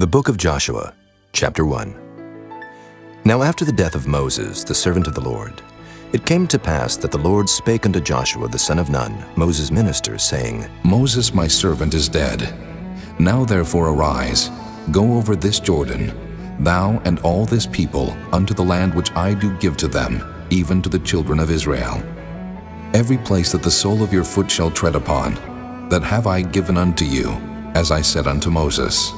The Book of Joshua, Chapter 1. Now after the death of Moses, the servant of the Lord, it came to pass that the Lord spake unto Joshua the son of Nun, Moses' minister, saying, Moses my servant is dead. Now therefore arise, go over this Jordan, thou and all this people, unto the land which I do give to them, even to the children of Israel. Every place that the sole of your foot shall tread upon, that have I given unto you, as I said unto Moses.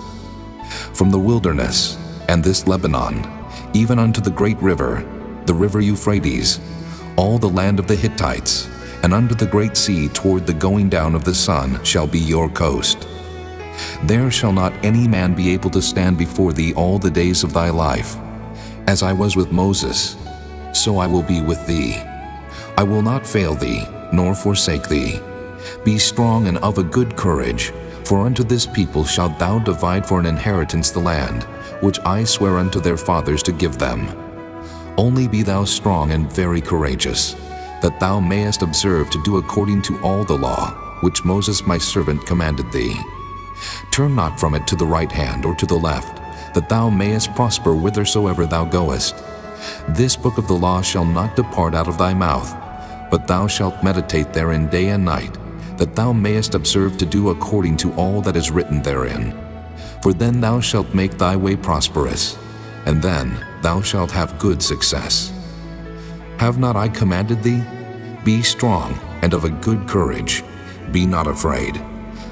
From the wilderness, and this Lebanon, even unto the great river, the river Euphrates, all the land of the Hittites, and unto the great sea toward the going down of the sun shall be your coast. There shall not any man be able to stand before thee all the days of thy life. As I was with Moses, so I will be with thee. I will not fail thee, nor forsake thee. Be strong and of a good courage, for unto this people shalt thou divide for an inheritance the land, which I swear unto their fathers to give them. Only be thou strong and very courageous, that thou mayest observe to do according to all the law, which Moses my servant commanded thee. Turn not from it to the right hand or to the left, that thou mayest prosper whithersoever thou goest. This book of the law shall not depart out of thy mouth, but thou shalt meditate therein day and night, that thou mayest observe to do according to all that is written therein. For then thou shalt make thy way prosperous, and then thou shalt have good success. Have not I commanded thee? Be strong and of a good courage. Be not afraid,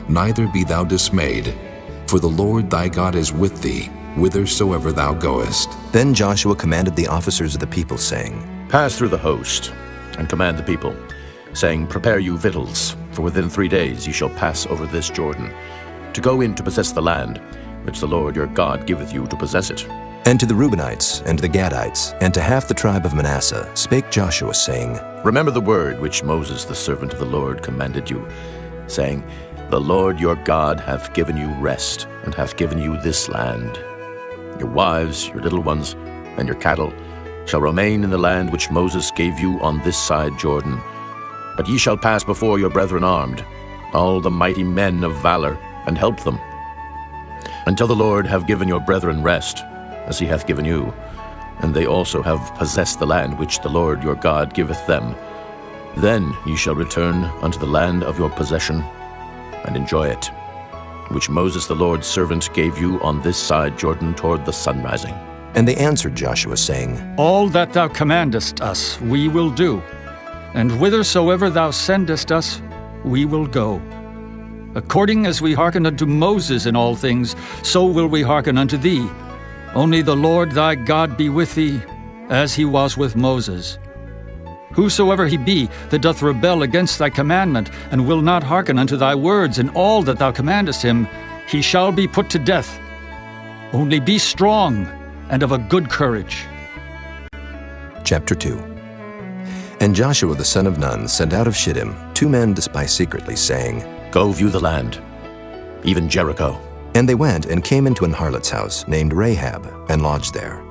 neither be thou dismayed, for the Lord thy God is with thee, whithersoever thou goest. Then Joshua commanded the officers of the people, saying, Pass through the host, and command the people, saying, Prepare you victuals, for within 3 days ye shall pass over this Jordan, to go in to possess the land, which the Lord your God giveth you to possess it. And to the Reubenites, and to the Gadites, and to half the tribe of Manasseh spake Joshua, saying, Remember the word which Moses the servant of the Lord commanded you, saying, The Lord your God hath given you rest, and hath given you this land. Your wives, your little ones, and your cattle shall remain in the land which Moses gave you on this side Jordan. But ye shall pass before your brethren armed, all the mighty men of valor, and help them, until the Lord have given your brethren rest, as he hath given you, and they also have possessed the land which the Lord your God giveth them. Then ye shall return unto the land of your possession, and enjoy it, which Moses the Lord's servant gave you on this side Jordan toward the sun rising. And they answered Joshua, saying, All that thou commandest us we will do, and whithersoever thou sendest us we will go. According as we hearken unto Moses in all things, so will we hearken unto thee. Only the Lord thy God be with thee, as he was with Moses. Whosoever he be that doth rebel against thy commandment, and will not hearken unto thy words in all that thou commandest him, he shall be put to death. Only be strong and of a good courage. Chapter 2. And Joshua the son of Nun sent out of Shittim 2 men to spy secretly, saying, Go view the land, even Jericho. And they went and came into an harlot's house named Rahab, and lodged there.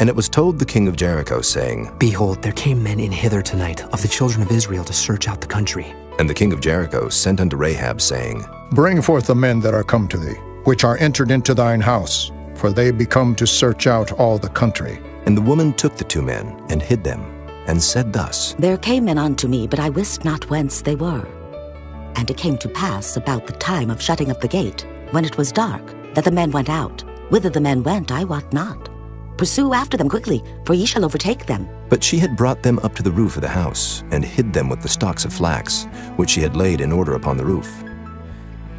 And it was told the king of Jericho, saying, Behold, there came men in hither tonight of the children of Israel to search out the country. And the king of Jericho sent unto Rahab, saying, Bring forth the men that are come to thee, which are entered into thine house, for they be come to search out all the country. And the woman took the 2 men, and hid them, and said thus, There came men unto me, but I wist not whence they were. And it came to pass about the time of shutting up the gate, when it was dark, that the men went out. Whither the men went, I wot not. Pursue after them quickly, for ye shall overtake them. But she had brought them up to the roof of the house, and hid them with the stalks of flax, which she had laid in order upon the roof.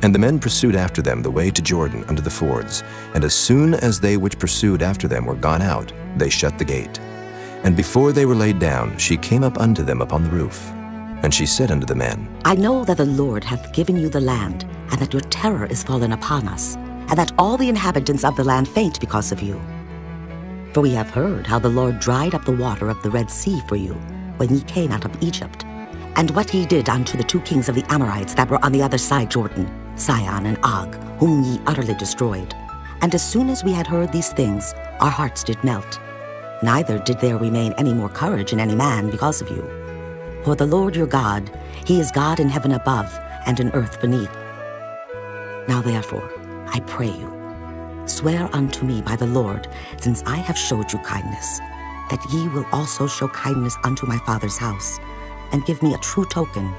And the men pursued after them the way to Jordan unto the fords, and as soon as they which pursued after them were gone out, they shut the gate. And before they were laid down, she came up unto them upon the roof. And she said unto the men, I know that the Lord hath given you the land, and that your terror is fallen upon us, and that all the inhabitants of the land faint because of you. For we have heard how the Lord dried up the water of the Red Sea for you, when ye came out of Egypt, and what he did unto the 2 kings of the Amorites that were on the other side Jordan, Sihon and Og, whom ye utterly destroyed. And as soon as we had heard these things, our hearts did melt. Neither did there remain any more courage in any man because of you. For the Lord your God, he is God in heaven above and in earth beneath. Now therefore, I pray you, swear unto me by the Lord, since I have showed you kindness, that ye will also show kindness unto my father's house, and give me a true token,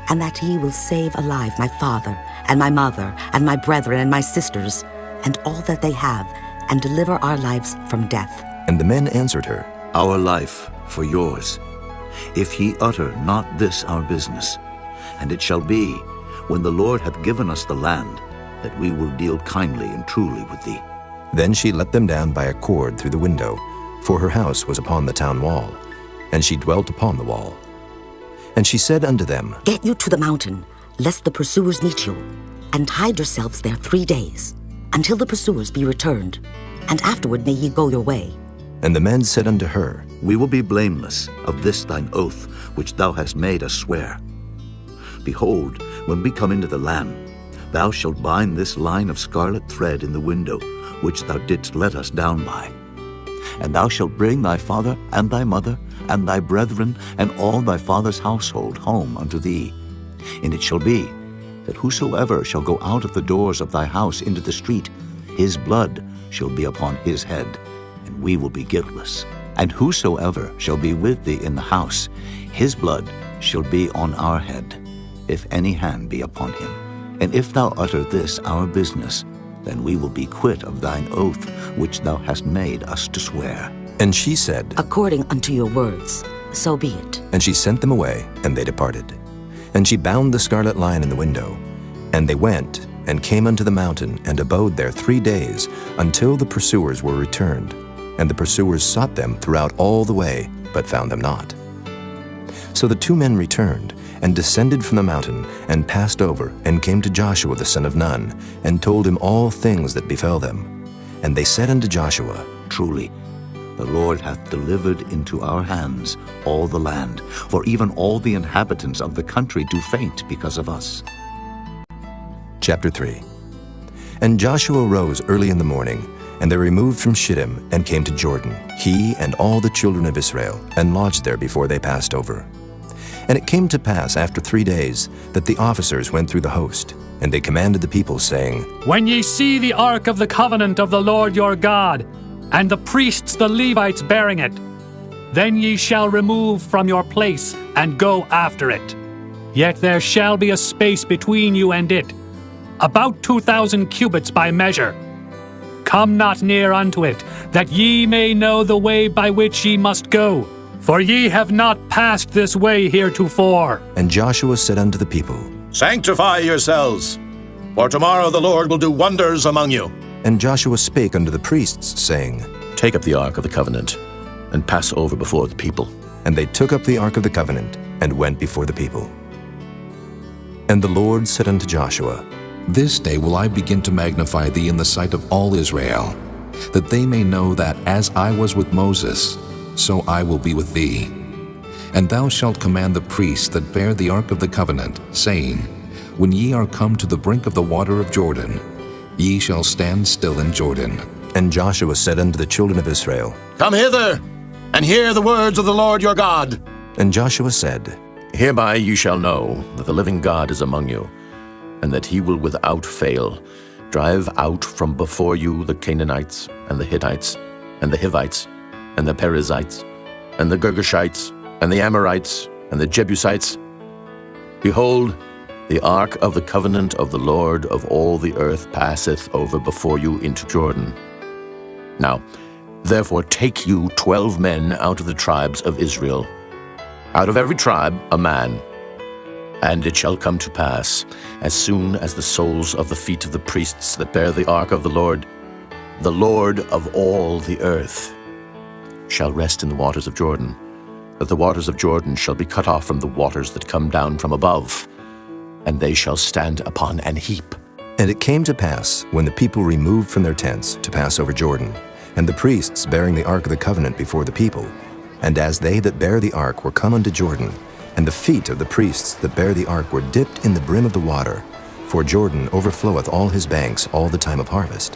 and that ye will save alive my father, and my mother, and my brethren, and my sisters, and all that they have, and deliver our lives from death. And the men answered her, Our life for yours, if ye utter not this our business. And it shall be, when the Lord hath given us the land, that we will deal kindly and truly with thee. Then she let them down by a cord through the window, for her house was upon the town wall, and she dwelt upon the wall. And she said unto them, Get you to the mountain, lest the pursuers meet you, and hide yourselves there 3 days, until the pursuers be returned, and afterward may ye go your way. And the men said unto her, We will be blameless of this thine oath, which thou hast made us swear. Behold, when we come into the land, thou shalt bind this line of scarlet thread in the window, which thou didst let us down by. And thou shalt bring thy father and thy mother and thy brethren and all thy father's household home unto thee. And it shall be, that whosoever shall go out of the doors of thy house into the street, his blood shall be upon his head, and we will be guiltless. And whosoever shall be with thee in the house, his blood shall be on our head, if any hand be upon him. And if thou utter this our business, then we will be quit of thine oath which thou hast made us to swear. And she said, According unto your words, so be it. And she sent them away, and they departed. And she bound the scarlet line in the window. And they went, and came unto the mountain, and abode there 3 days, until the pursuers were returned. And the pursuers sought them throughout all the way, but found them not. So the 2 men returned, and descended from the mountain, and passed over, and came to Joshua the son of Nun, and told him all things that befell them. And they said unto Joshua, Truly, the Lord hath delivered into our hands all the land, for even all the inhabitants of the country do faint because of us. Chapter 3. And Joshua rose early in the morning, and they removed from Shittim, and came to Jordan, he and all the children of Israel, and lodged there before they passed over. And it came to pass after 3 days that the officers went through the host, and they commanded the people, saying, When ye see the ark of the covenant of the Lord your God, and the priests the Levites bearing it, then ye shall remove from your place, and go after it. Yet there shall be a space between you and it, about 2,000 cubits by measure. Come not near unto it, that ye may know the way by which ye must go, for ye have not passed this way heretofore. And Joshua said unto the people, Sanctify yourselves, for tomorrow the Lord will do wonders among you. And Joshua spake unto the priests, saying, Take up the ark of the covenant, and pass over before the people. And they took up the ark of the covenant, and went before the people. And the Lord said unto Joshua, This day will I begin to magnify thee in the sight of all Israel, that they may know that as I was with Moses, so I will be with thee. And thou shalt command the priests that bear the ark of the covenant, saying, When ye are come to the brink of the water of Jordan, ye shall stand still in Jordan. And Joshua said unto the children of Israel, Come hither, and hear the words of the Lord your God. And Joshua said, Hereby you shall know that the living God is among you, and that he will without fail drive out from before you the Canaanites, and the Hittites, and the Hivites, and the Perizzites, and the Girgashites, and the Amorites, and the Jebusites. Behold, the ark of the covenant of the Lord of all the earth passeth over before you into Jordan. Now, therefore take you 12 men out of the tribes of Israel, out of every tribe a man. And it shall come to pass, as soon as the soles of the feet of the priests that bear the ark of the Lord of all the earth, shall rest in the waters of Jordan, that the waters of Jordan shall be cut off from the waters that come down from above, and they shall stand upon an heap. And it came to pass, when the people removed from their tents to pass over Jordan, and the priests bearing the ark of the covenant before the people, and as they that bear the ark were come unto Jordan, and the feet of the priests that bear the ark were dipped in the brim of the water, for Jordan overfloweth all his banks all the time of harvest,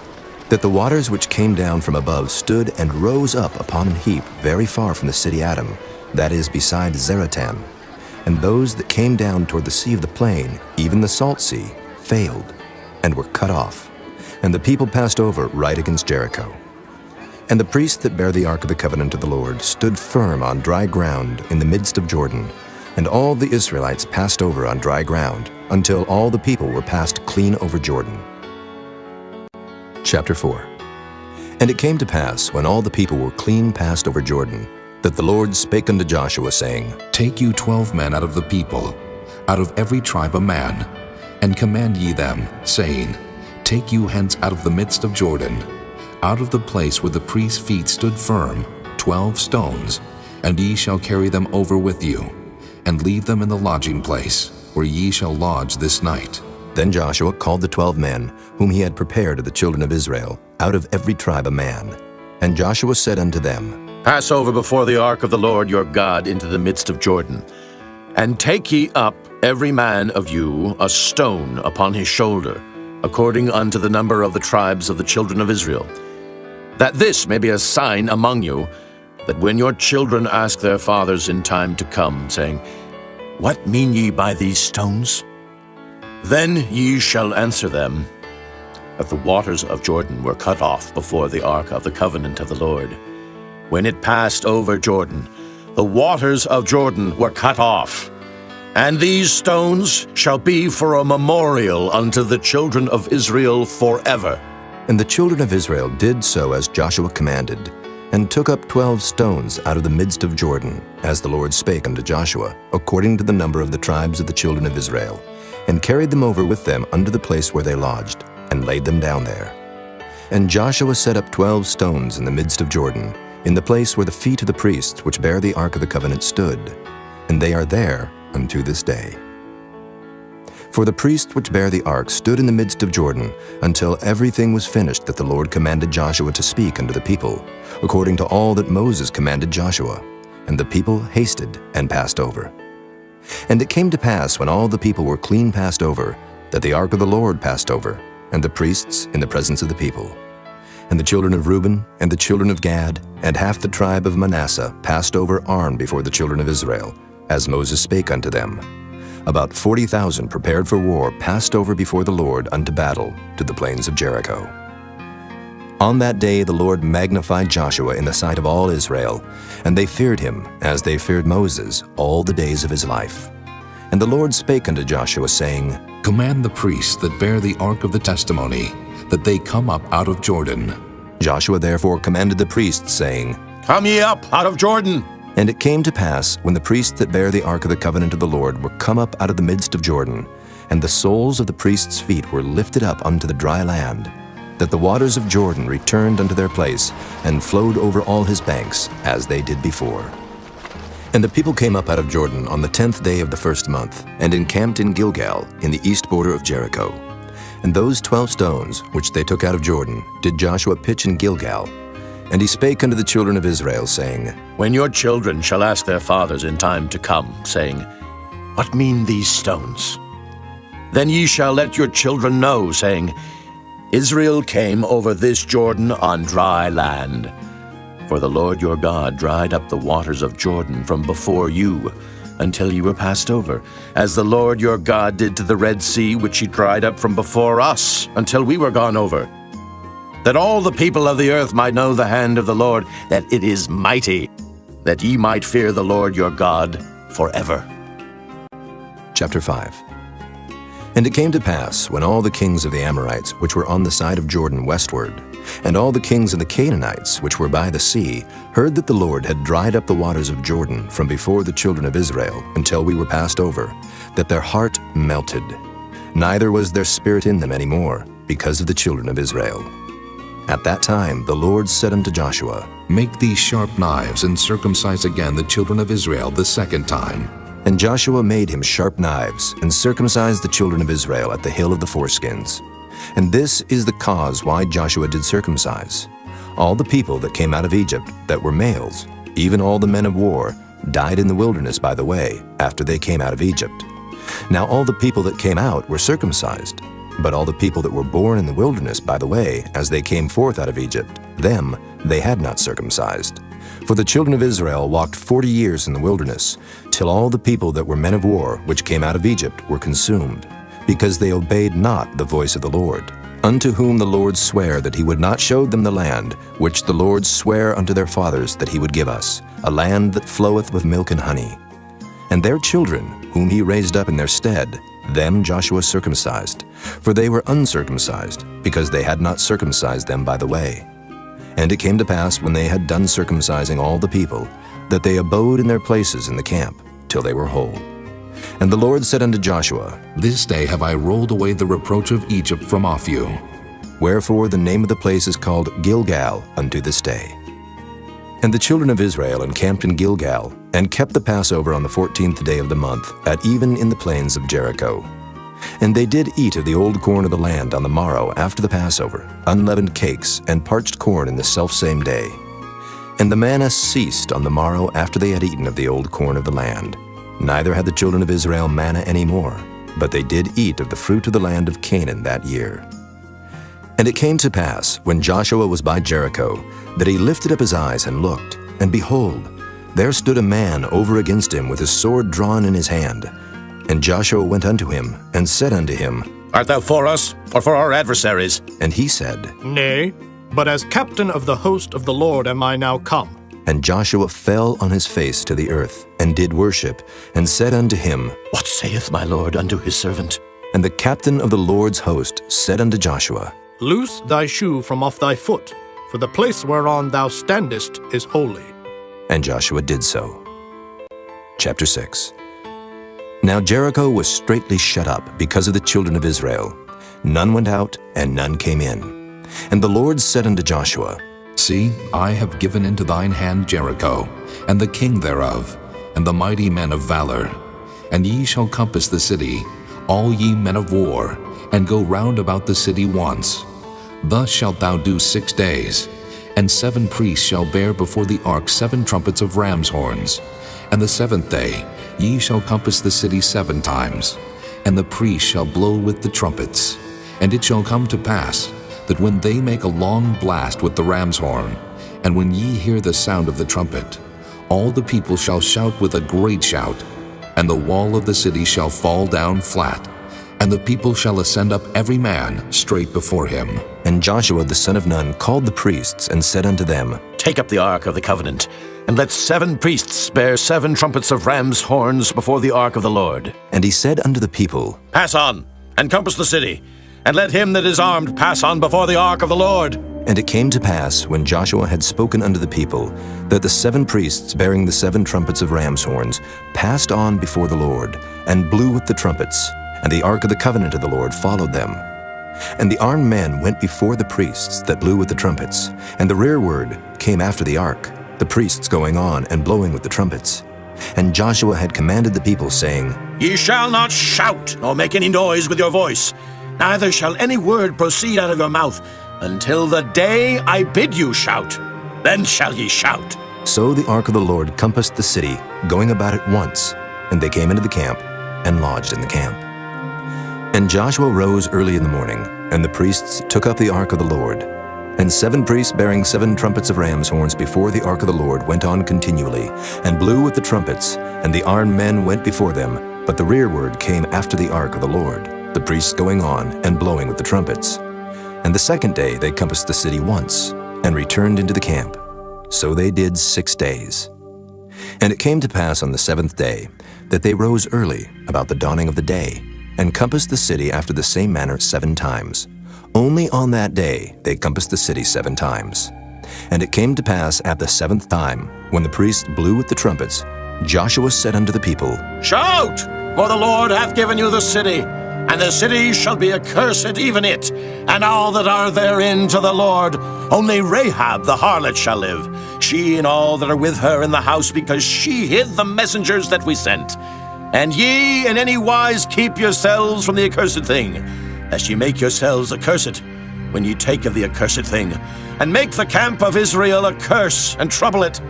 that the waters which came down from above stood and rose up upon an heap very far from the city Adam, that is beside Zeratan. And those that came down toward the sea of the plain, even the salt sea, failed, and were cut off. And the people passed over right against Jericho. And the priests that bear the ark of the covenant of the Lord stood firm on dry ground in the midst of Jordan, and all the Israelites passed over on dry ground, until all the people were passed clean over Jordan. Chapter 4. And it came to pass, when all the people were clean passed over Jordan, that the Lord spake unto Joshua, saying, Take you 12 men out of the people, out of every tribe a man, and command ye them, saying, Take you hence out of the midst of Jordan, out of the place where the priest's feet stood firm, 12 stones, and ye shall carry them over with you, and leave them in the lodging place, where ye shall lodge this night. Then Joshua called the 12 men, whom he had prepared of the children of Israel, out of every tribe a man. And Joshua said unto them, Pass over before the ark of the Lord your God into the midst of Jordan, and take ye up every man of you a stone upon his shoulder, according unto the number of the tribes of the children of Israel, that this may be a sign among you, that when your children ask their fathers in time to come, saying, What mean ye by these stones? Then ye shall answer them, that the waters of Jordan were cut off before the ark of the covenant of the Lord. When it passed over Jordan, the waters of Jordan were cut off. And these stones shall be for a memorial unto the children of Israel forever. And the children of Israel did so as Joshua commanded, and took up 12 stones out of the midst of Jordan, as the Lord spake unto Joshua, according to the number of the tribes of the children of Israel, and carried them over with them unto the place where they lodged, and laid them down there. And Joshua set up 12 stones in the midst of Jordan, in the place where the feet of the priests which bear the ark of the covenant stood, and they are there unto this day. For the priests which bear the ark stood in the midst of Jordan, until everything was finished that the Lord commanded Joshua to speak unto the people, according to all that Moses commanded Joshua. And the people hasted and passed over. And it came to pass, when all the people were clean passed over, that the ark of the Lord passed over, and the priests in the presence of the people. And the children of Reuben, and the children of Gad, and half the tribe of Manasseh passed over armed before the children of Israel, as Moses spake unto them. About 40,000 prepared for war passed over before the Lord unto battle to the plains of Jericho. On that day the Lord magnified Joshua in the sight of all Israel, and they feared him, as they feared Moses, all the days of his life. And the Lord spake unto Joshua, saying, Command the priests that bear the ark of the testimony, that they come up out of Jordan. Joshua therefore commanded the priests, saying, Come ye up out of Jordan. And it came to pass, when the priests that bear the ark of the covenant of the Lord were come up out of the midst of Jordan, and the soles of the priests' feet were lifted up unto the dry land, that the waters of Jordan returned unto their place, and flowed over all his banks, as they did before. And the people came up out of Jordan on the 10th day of the first month, and encamped in Gilgal, in the east border of Jericho. And those 12 stones, which they took out of Jordan, did Joshua pitch in Gilgal. And he spake unto the children of Israel, saying, When your children shall ask their fathers in time to come, saying, What mean these stones? Then ye shall let your children know, saying, Israel came over this Jordan on dry land. For the Lord your God dried up the waters of Jordan from before you, until ye were passed over, as the Lord your God did to the Red Sea, which he dried up from before us, until we were gone over. That all the people of the earth might know the hand of the Lord, that it is mighty, that ye might fear the Lord your God forever. Chapter 5. And it came to pass, when all the kings of the Amorites, which were on the side of Jordan westward, and all the kings of the Canaanites, which were by the sea, heard that the Lord had dried up the waters of Jordan from before the children of Israel, until we were passed over, that their heart melted. Neither was there spirit in them any more, because of the children of Israel. At that time the Lord said unto Joshua, Make these sharp knives, and circumcise again the children of Israel the second time. And Joshua made him sharp knives, and circumcised the children of Israel at the hill of the foreskins. And this is the cause why Joshua did circumcise. All the people that came out of Egypt that were males, even all the men of war, died in the wilderness by the way, after they came out of Egypt. Now all the people that came out were circumcised, but all the people that were born in the wilderness by the way, as they came forth out of Egypt, them they had not circumcised. For the children of Israel walked 40 years in the wilderness, till all the people that were men of war, which came out of Egypt, were consumed, because they obeyed not the voice of the Lord, unto whom the Lord sware that he would not show them the land, which the Lord sware unto their fathers that he would give us, a land that floweth with milk and honey. And their children, whom he raised up in their stead, them Joshua circumcised, for they were uncircumcised, because they had not circumcised them by the way. And it came to pass, when they had done circumcising all the people, that they abode in their places in the camp, till they were whole. And the Lord said unto Joshua, This day have I rolled away the reproach of Egypt from off you. Wherefore the name of the place is called Gilgal unto this day. And the children of Israel encamped in Gilgal, and kept the Passover on the 14th day of the month, at even in the plains of Jericho. And they did eat of the old corn of the land on the morrow after the Passover, unleavened cakes, and parched corn in the selfsame day. And the manna ceased on the morrow after they had eaten of the old corn of the land. Neither had the children of Israel manna any more, but they did eat of the fruit of the land of Canaan that year. And it came to pass, when Joshua was by Jericho, that he lifted up his eyes and looked, and behold, there stood a man over against him with his sword drawn in his hand. And Joshua went unto him, and said unto him, Art thou for us, or for our adversaries? And he said, Nay, but as captain of the host of the Lord am I now come. And Joshua fell on his face to the earth, and did worship, and said unto him, What saith my Lord unto his servant? And the captain of the Lord's host said unto Joshua, Loose thy shoe from off thy foot, for the place whereon thou standest is holy. And Joshua did so. Chapter 6. Now Jericho was straitly shut up because of the children of Israel. None went out, and none came in. And the Lord said unto Joshua, See, I have given into thine hand Jericho, and the king thereof, and the mighty men of valor. And ye shall compass the city, all ye men of war, and go round about the city once. Thus shalt thou do 6 days. And 7 priests shall bear before the ark 7 trumpets of ram's horns. And the 7th day ye shall compass the city 7 times. And the priests shall blow with the trumpets. And it shall come to pass, that when they make a long blast with the ram's horn, and when ye hear the sound of the trumpet, all the people shall shout with a great shout, and the wall of the city shall fall down flat, and the people shall ascend up every man straight before him. And Joshua the son of Nun called the priests, and said unto them, Take up the ark of the covenant, and let 7 priests bear 7 trumpets of ram's horns before the ark of the Lord. And he said unto the people, Pass on, and compass the city, and let him that is armed pass on before the ark of the Lord. And it came to pass, when Joshua had spoken unto the people, that the 7 priests bearing the 7 trumpets of ram's horns passed on before the Lord, and blew with the trumpets, and the ark of the covenant of the Lord followed them. And the armed men went before the priests that blew with the trumpets, and the rearward came after the ark, the priests going on and blowing with the trumpets. And Joshua had commanded the people, saying, Ye shall not shout, nor make any noise with your voice, neither shall any word proceed out of your mouth, until the day I bid you shout. Then shall ye shout. So the ark of the Lord compassed the city, going about it once, and they came into the camp, and lodged in the camp. And Joshua rose early in the morning, and the priests took up the ark of the Lord. And 7 priests bearing 7 trumpets of ram's horns before the ark of the Lord went on continually, and blew with the trumpets, and the armed men went before them, but the rearward came after the ark of the Lord, the priests going on and blowing with the trumpets. And the 2nd day they compassed the city once, and returned into the camp. So they did 6 days. And it came to pass on the 7th day, that they rose early, about the dawning of the day, and compassed the city after the same manner 7 times. Only on that day they compassed the city 7 times. And it came to pass at the 7th time, when the priests blew with the trumpets, Joshua said unto the people, Shout, for the Lord hath given you the city, and the city shall be accursed, even it, and all that are therein to the Lord. Only Rahab the harlot shall live, she and all that are with her in the house, because she hid the messengers that we sent. And ye in any wise keep yourselves from the accursed thing, lest ye make yourselves accursed when ye take of the accursed thing, and make the camp of Israel a curse, and trouble it.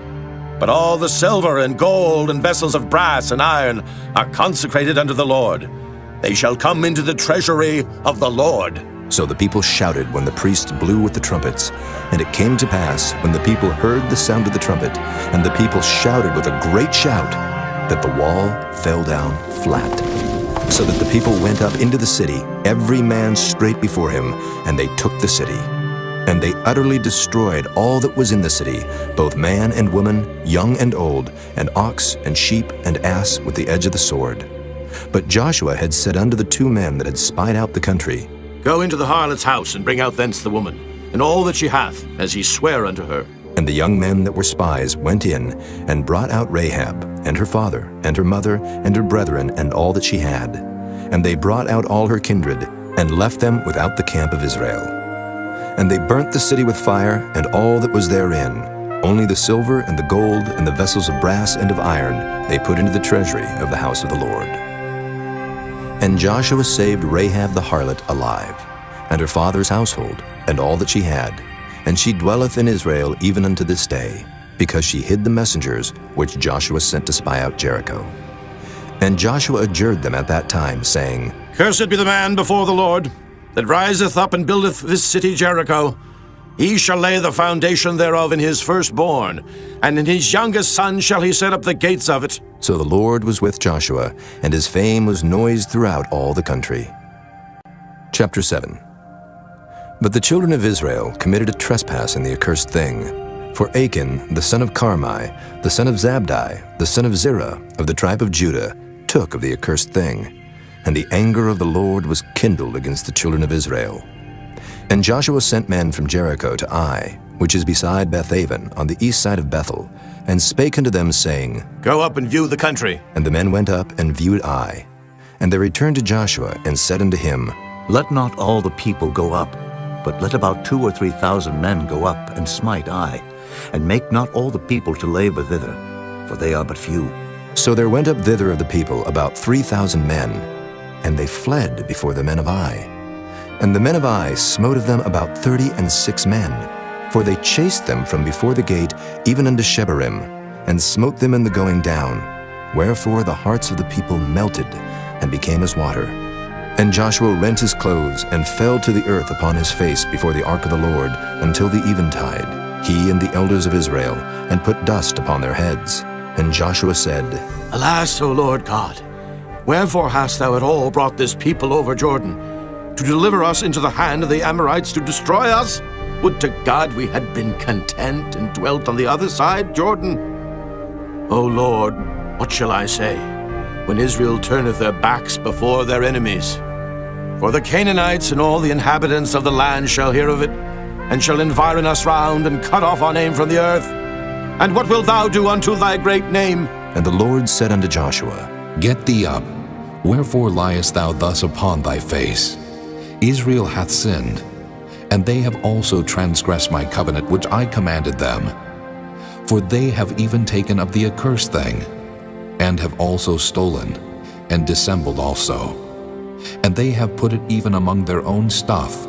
But all the silver and gold and vessels of brass and iron are consecrated unto the Lord. They shall come into the treasury of the Lord. So the people shouted when the priests blew with the trumpets. And it came to pass, when the people heard the sound of the trumpet, and the people shouted with a great shout, that the wall fell down flat. So that the people went up into the city, every man straight before him, and they took the city. And they utterly destroyed all that was in the city, both man and woman, young and old, and ox and sheep and ass with the edge of the sword. But Joshua had said unto the 2 men that had spied out the country, Go into the harlot's house, and bring out thence the woman, and all that she hath, as ye swear unto her. And the young men that were spies went in, and brought out Rahab, and her father, and her mother, and her brethren, and all that she had. And they brought out all her kindred, and left them without the camp of Israel. And they burnt the city with fire, and all that was therein. Only the silver and the gold and the vessels of brass and of iron they put into the treasury of the house of the Lord. And Joshua saved Rahab the harlot alive, and her father's household, and all that she had. And she dwelleth in Israel even unto this day, because she hid the messengers which Joshua sent to spy out Jericho. And Joshua adjured them at that time, saying, Cursed be the man before the Lord, that riseth up and buildeth this city Jericho. He shall lay the foundation thereof in his firstborn, and in his youngest son shall he set up the gates of it. So the Lord was with Joshua, and his fame was noised throughout all the country. Chapter 7. But the children of Israel committed a trespass in the accursed thing. For Achan, the son of Carmi, the son of Zabdi, the son of Zerah, of the tribe of Judah, took of the accursed thing. And the anger of the Lord was kindled against the children of Israel. And Joshua sent men from Jericho to Ai, which is beside Bethaven, on the east side of Bethel, and spake unto them, saying, Go up and view the country. And the men went up and viewed Ai. And they returned to Joshua, and said unto him, Let not all the people go up, but let about 2,000 or 3,000 men go up and smite Ai, and make not all the people to labor thither, for they are but few. So there went up thither of the people about 3,000 men, and they fled before the men of Ai. And the men of Ai smote of them about 36 men, for they chased them from before the gate even unto Shebarim, and smote them in the going down. Wherefore the hearts of the people melted, and became as water. And Joshua rent his clothes, and fell to the earth upon his face before the ark of the Lord, until the eventide, he and the elders of Israel, and put dust upon their heads. And Joshua said, Alas, O Lord God, wherefore hast thou at all brought this people over Jordan, to deliver us into the hand of the Amorites to destroy us? Would to God we had been content and dwelt on the other side Jordan. O Lord, what shall I say, when Israel turneth their backs before their enemies? For the Canaanites and all the inhabitants of the land shall hear of it, and shall environ us round, and cut off our name from the earth. And what wilt thou do unto thy great name? And the Lord said unto Joshua, Get thee up. Wherefore liest thou thus upon thy face? Israel hath sinned, and they have also transgressed my covenant which I commanded them. For they have even taken of the accursed thing, and have also stolen, and dissembled also. And they have put it even among their own stuff.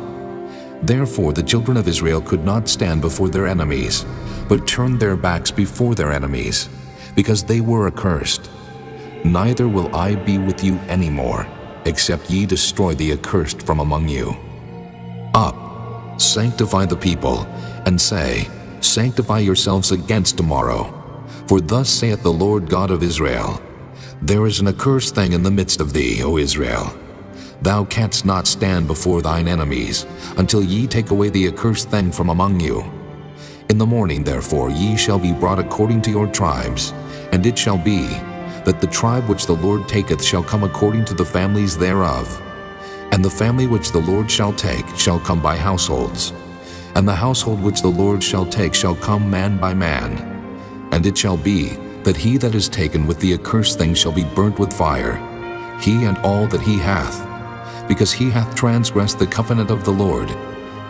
Therefore the children of Israel could not stand before their enemies, but turned their backs before their enemies, because they were accursed. Neither will I be with you any more, except ye destroy the accursed from among you. Up, sanctify the people, and say, Sanctify yourselves against tomorrow. For thus saith the Lord God of Israel, There is an accursed thing in the midst of thee, O Israel. Thou canst not stand before thine enemies, until ye take away the accursed thing from among you. In the morning, therefore, ye shall be brought according to your tribes, and it shall be, that the tribe which the Lord taketh shall come according to the families thereof. And the family which the Lord shall take shall come by households. And the household which the Lord shall take shall come man by man. And it shall be, that he that is taken with the accursed thing shall be burnt with fire, he and all that he hath, because he hath transgressed the covenant of the Lord,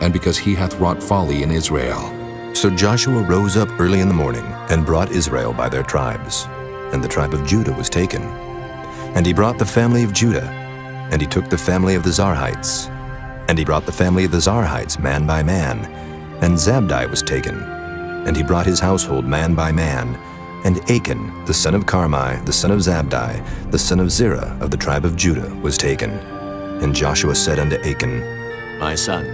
and because he hath wrought folly in Israel. So Joshua rose up early in the morning, and brought Israel by their tribes. And the tribe of Judah was taken. And he brought the family of Judah, and he took the family of the Zarhites. And he brought the family of the Zarhites man by man, and Zabdi was taken. And he brought his household man by man, and Achan, the son of Carmi, the son of Zabdi, the son of Zerah of the tribe of Judah, was taken. And Joshua said unto Achan, My son,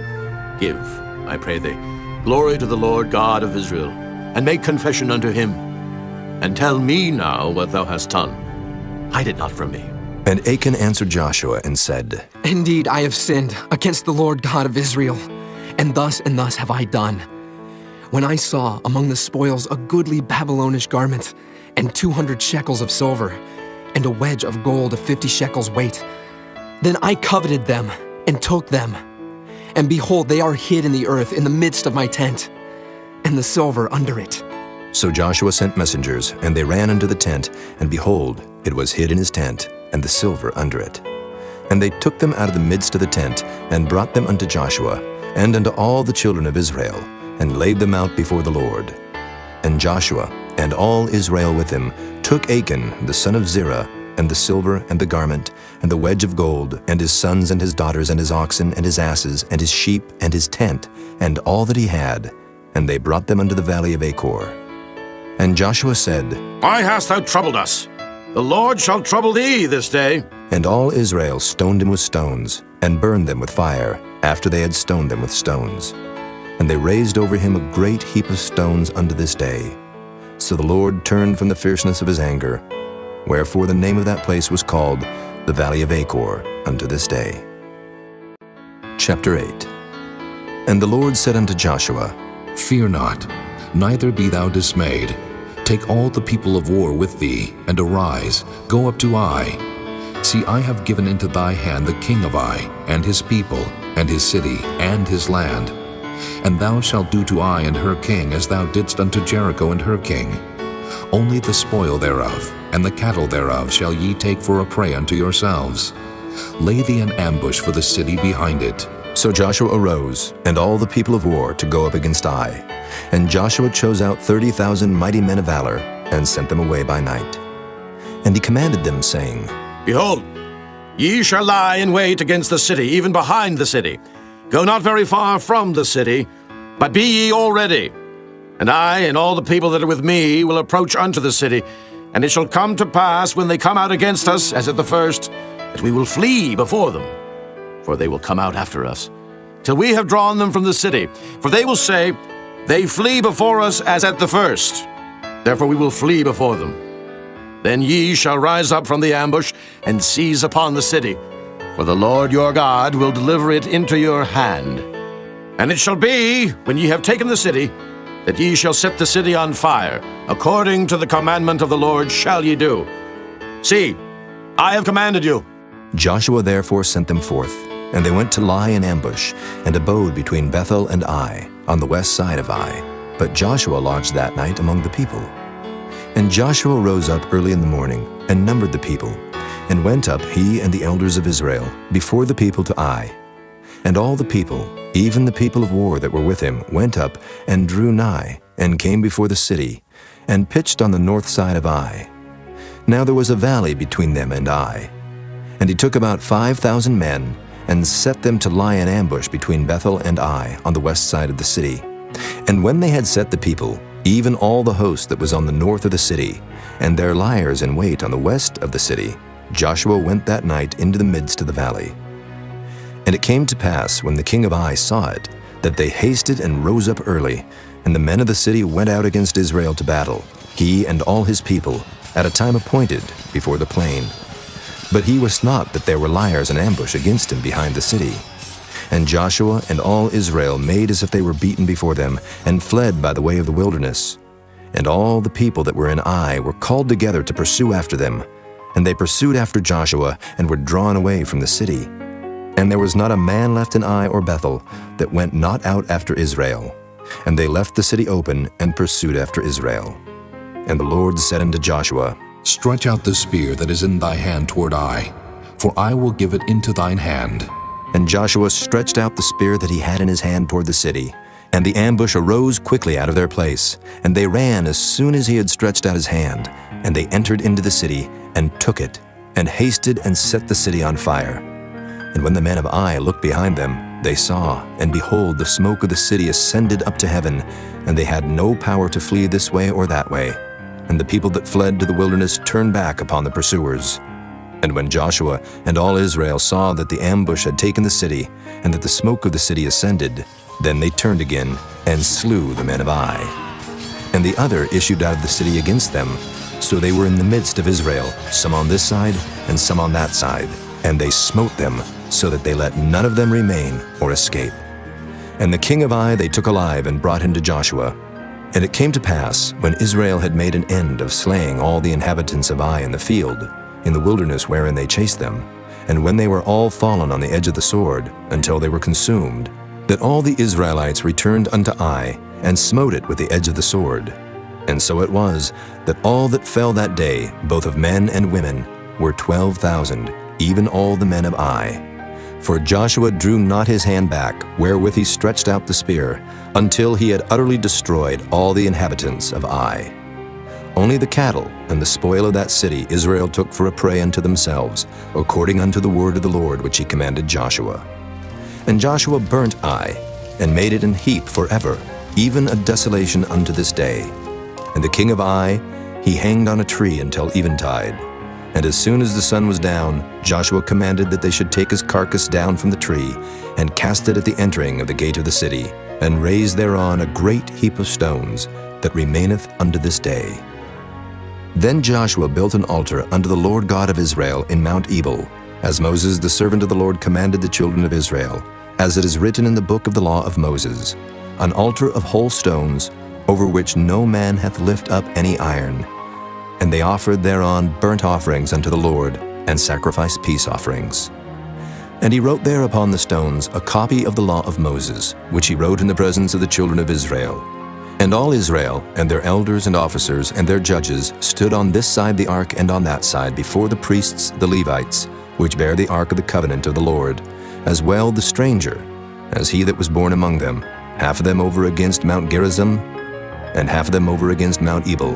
give, I pray thee, glory to the Lord God of Israel, and make confession unto him. And tell me now what thou hast done. Hide it not from me. And Achan answered Joshua and said, Indeed, I have sinned against the Lord God of Israel, and thus have I done. When I saw among the spoils a goodly Babylonish garment, and 200 shekels of silver, and a wedge of gold of 50 shekels weight, then I coveted them and took them. And behold, they are hid in the earth in the midst of my tent, and the silver under it. So Joshua sent messengers, and they ran unto the tent, and behold, it was hid in his tent, and the silver under it. And they took them out of the midst of the tent, and brought them unto Joshua, and unto all the children of Israel, and laid them out before the Lord. And Joshua, and all Israel with him, took Achan the son of Zerah, and the silver, and the garment, and the wedge of gold, and his sons, and his daughters, and his oxen, and his asses, and his sheep, and his tent, and all that he had, and they brought them unto the valley of Achor. And Joshua said, Why hast thou troubled us? The Lord shall trouble thee this day. And all Israel stoned him with stones, and burned them with fire, after they had stoned them with stones. And they raised over him a great heap of stones unto this day. So the Lord turned from the fierceness of his anger, wherefore the name of that place was called the Valley of Achor unto this day. Chapter 8. And the Lord said unto Joshua, Fear not, neither be thou dismayed. Take all the people of war with thee, and arise, go up to Ai. See, I have given into thy hand the king of Ai, and his people, and his city, and his land. And thou shalt do to Ai and her king as thou didst unto Jericho and her king. Only the spoil thereof, and the cattle thereof shall ye take for a prey unto yourselves. Lay thee an ambush for the city behind it. So Joshua arose, and all the people of war, to go up against Ai. And Joshua chose out 30,000 mighty men of valor, and sent them away by night. And he commanded them, saying, Behold, ye shall lie in wait against the city, even behind the city. Go not very far from the city, but be ye all ready. And I and all the people that are with me will approach unto the city. And it shall come to pass, when they come out against us, as at the first, that we will flee before them. For they will come out after us, till we have drawn them from the city. For they will say, They flee before us as at the first. Therefore we will flee before them. Then ye shall rise up from the ambush, and seize upon the city. For the Lord your God will deliver it into your hand. And it shall be, when ye have taken the city, that ye shall set the city on fire. According to the commandment of the Lord shall ye do. See, I have commanded you. Joshua therefore sent them forth, and they went to lie in ambush, and abode between Bethel and Ai, on the west side of Ai. But Joshua lodged that night among the people. And Joshua rose up early in the morning, and numbered the people, and went up, he and the elders of Israel, before the people to Ai. And all the people, even the people of war that were with him, went up, and drew nigh, and came before the city, and pitched on the north side of Ai. Now there was a valley between them and Ai. And he took about 5,000 men, and set them to lie in ambush between Bethel and Ai, on the west side of the city. And when they had set the people, even all the host that was on the north of the city, and their liers in wait on the west of the city, Joshua went that night into the midst of the valley. And it came to pass, when the king of Ai saw it, that they hasted and rose up early, and the men of the city went out against Israel to battle, he and all his people, at a time appointed, before the plain. But he wist not that there were liers in ambush against him behind the city. And Joshua and all Israel made as if they were beaten before them, and fled by the way of the wilderness. And all the people that were in Ai were called together to pursue after them. And they pursued after Joshua, and were drawn away from the city. And there was not a man left in Ai or Bethel that went not out after Israel. And they left the city open, and pursued after Israel. And the Lord said unto Joshua, Stretch out the spear that is in thy hand toward Ai, for I will give it into thine hand. And Joshua stretched out the spear that he had in his hand toward the city. And the ambush arose quickly out of their place. And they ran as soon as he had stretched out his hand. And they entered into the city, and took it, and hasted and set the city on fire. And when the men of Ai looked behind them, they saw, and behold, the smoke of the city ascended up to heaven, and they had no power to flee this way or that way. And the people that fled to the wilderness turned back upon the pursuers. And when Joshua and all Israel saw that the ambush had taken the city, and that the smoke of the city ascended, then they turned again, and slew the men of Ai. And the other issued out of the city against them, So they were in the midst of Israel, some on this side and some on that side. And they smote them, so that they let none of them remain or escape. And the king of Ai they took alive and brought him to Joshua. And it came to pass, when Israel had made an end of slaying all the inhabitants of Ai in the field, in the wilderness wherein they chased them, and when they were all fallen on the edge of the sword, until they were consumed, that all the Israelites returned unto Ai, and smote it with the edge of the sword. And so it was, that all that fell that day, both of men and women, were 12,000, even all the men of Ai. For Joshua drew not his hand back, wherewith he stretched out the spear, until he had utterly destroyed all the inhabitants of Ai. Only the cattle and the spoil of that city Israel took for a prey unto themselves, according unto the word of the Lord which he commanded Joshua. And Joshua burnt Ai, and made it an heap forever, even a desolation unto this day. And the king of Ai he hanged on a tree until eventide. And as soon as the sun was down, Joshua commanded that they should take his carcass down from the tree, and cast it at the entering of the gate of the city, and raise thereon a great heap of stones, that remaineth unto this day. Then Joshua built an altar unto the Lord God of Israel in Mount Ebal, as Moses the servant of the Lord commanded the children of Israel, as it is written in the book of the law of Moses, an altar of whole stones, over which no man hath lift up any iron. And they offered thereon burnt offerings unto the Lord, and sacrificed peace offerings. And he wrote there upon the stones a copy of the law of Moses, which he wrote in the presence of the children of Israel. And all Israel, and their elders and officers, and their judges, stood on this side the ark and on that side before the priests the Levites, which bear the ark of the covenant of the Lord, as well the stranger, as he that was born among them, half of them over against Mount Gerizim, and half of them over against Mount Ebal,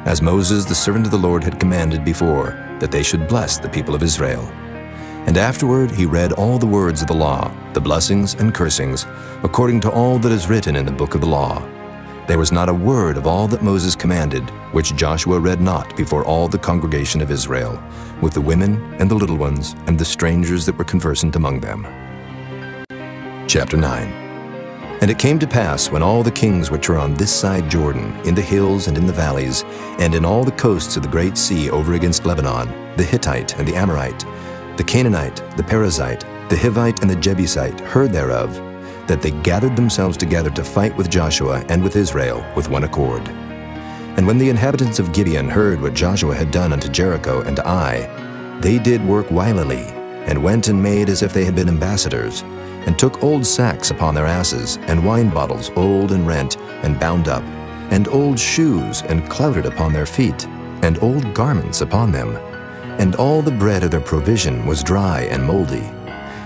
as Moses the servant of the Lord had commanded before, that they should bless the people of Israel. And afterward he read all the words of the law, the blessings and cursings, according to all that is written in the book of the law. There was not a word of all that Moses commanded, which Joshua read not before all the congregation of Israel, with the women and the little ones and the strangers that were conversant among them. Chapter 9. And it came to pass, when all the kings which are on this side Jordan, in the hills and in the valleys, and in all the coasts of the great sea over against Lebanon, the Hittite and the Amorite, the Canaanite, the Perizzite, the Hivite and the Jebusite, heard thereof, that they gathered themselves together to fight with Joshua and with Israel with one accord. And when the inhabitants of Gibeon heard what Joshua had done unto Jericho and to Ai, they did work wilily, and went and made as if they had been ambassadors, and took old sacks upon their asses, and wine bottles old and rent, and bound up, and old shoes, and clouted upon their feet, and old garments upon them. And all the bread of their provision was dry and moldy.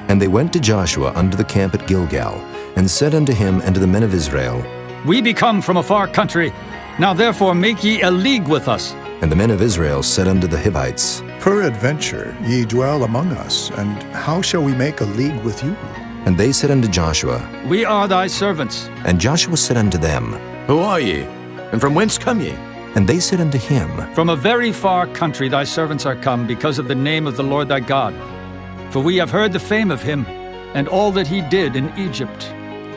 And they went to Joshua unto the camp at Gilgal, and said unto him and to the men of Israel, We be come from a far country. Now therefore make ye a league with us. And the men of Israel said unto the Hivites, Peradventure ye dwell among us, and how shall we make a league with you? And they said unto Joshua, We are thy servants. And Joshua said unto them, Who are ye? And from whence come ye? And they said unto him, From a very far country thy servants are come, because of the name of the Lord thy God. For we have heard the fame of him, and all that he did in Egypt,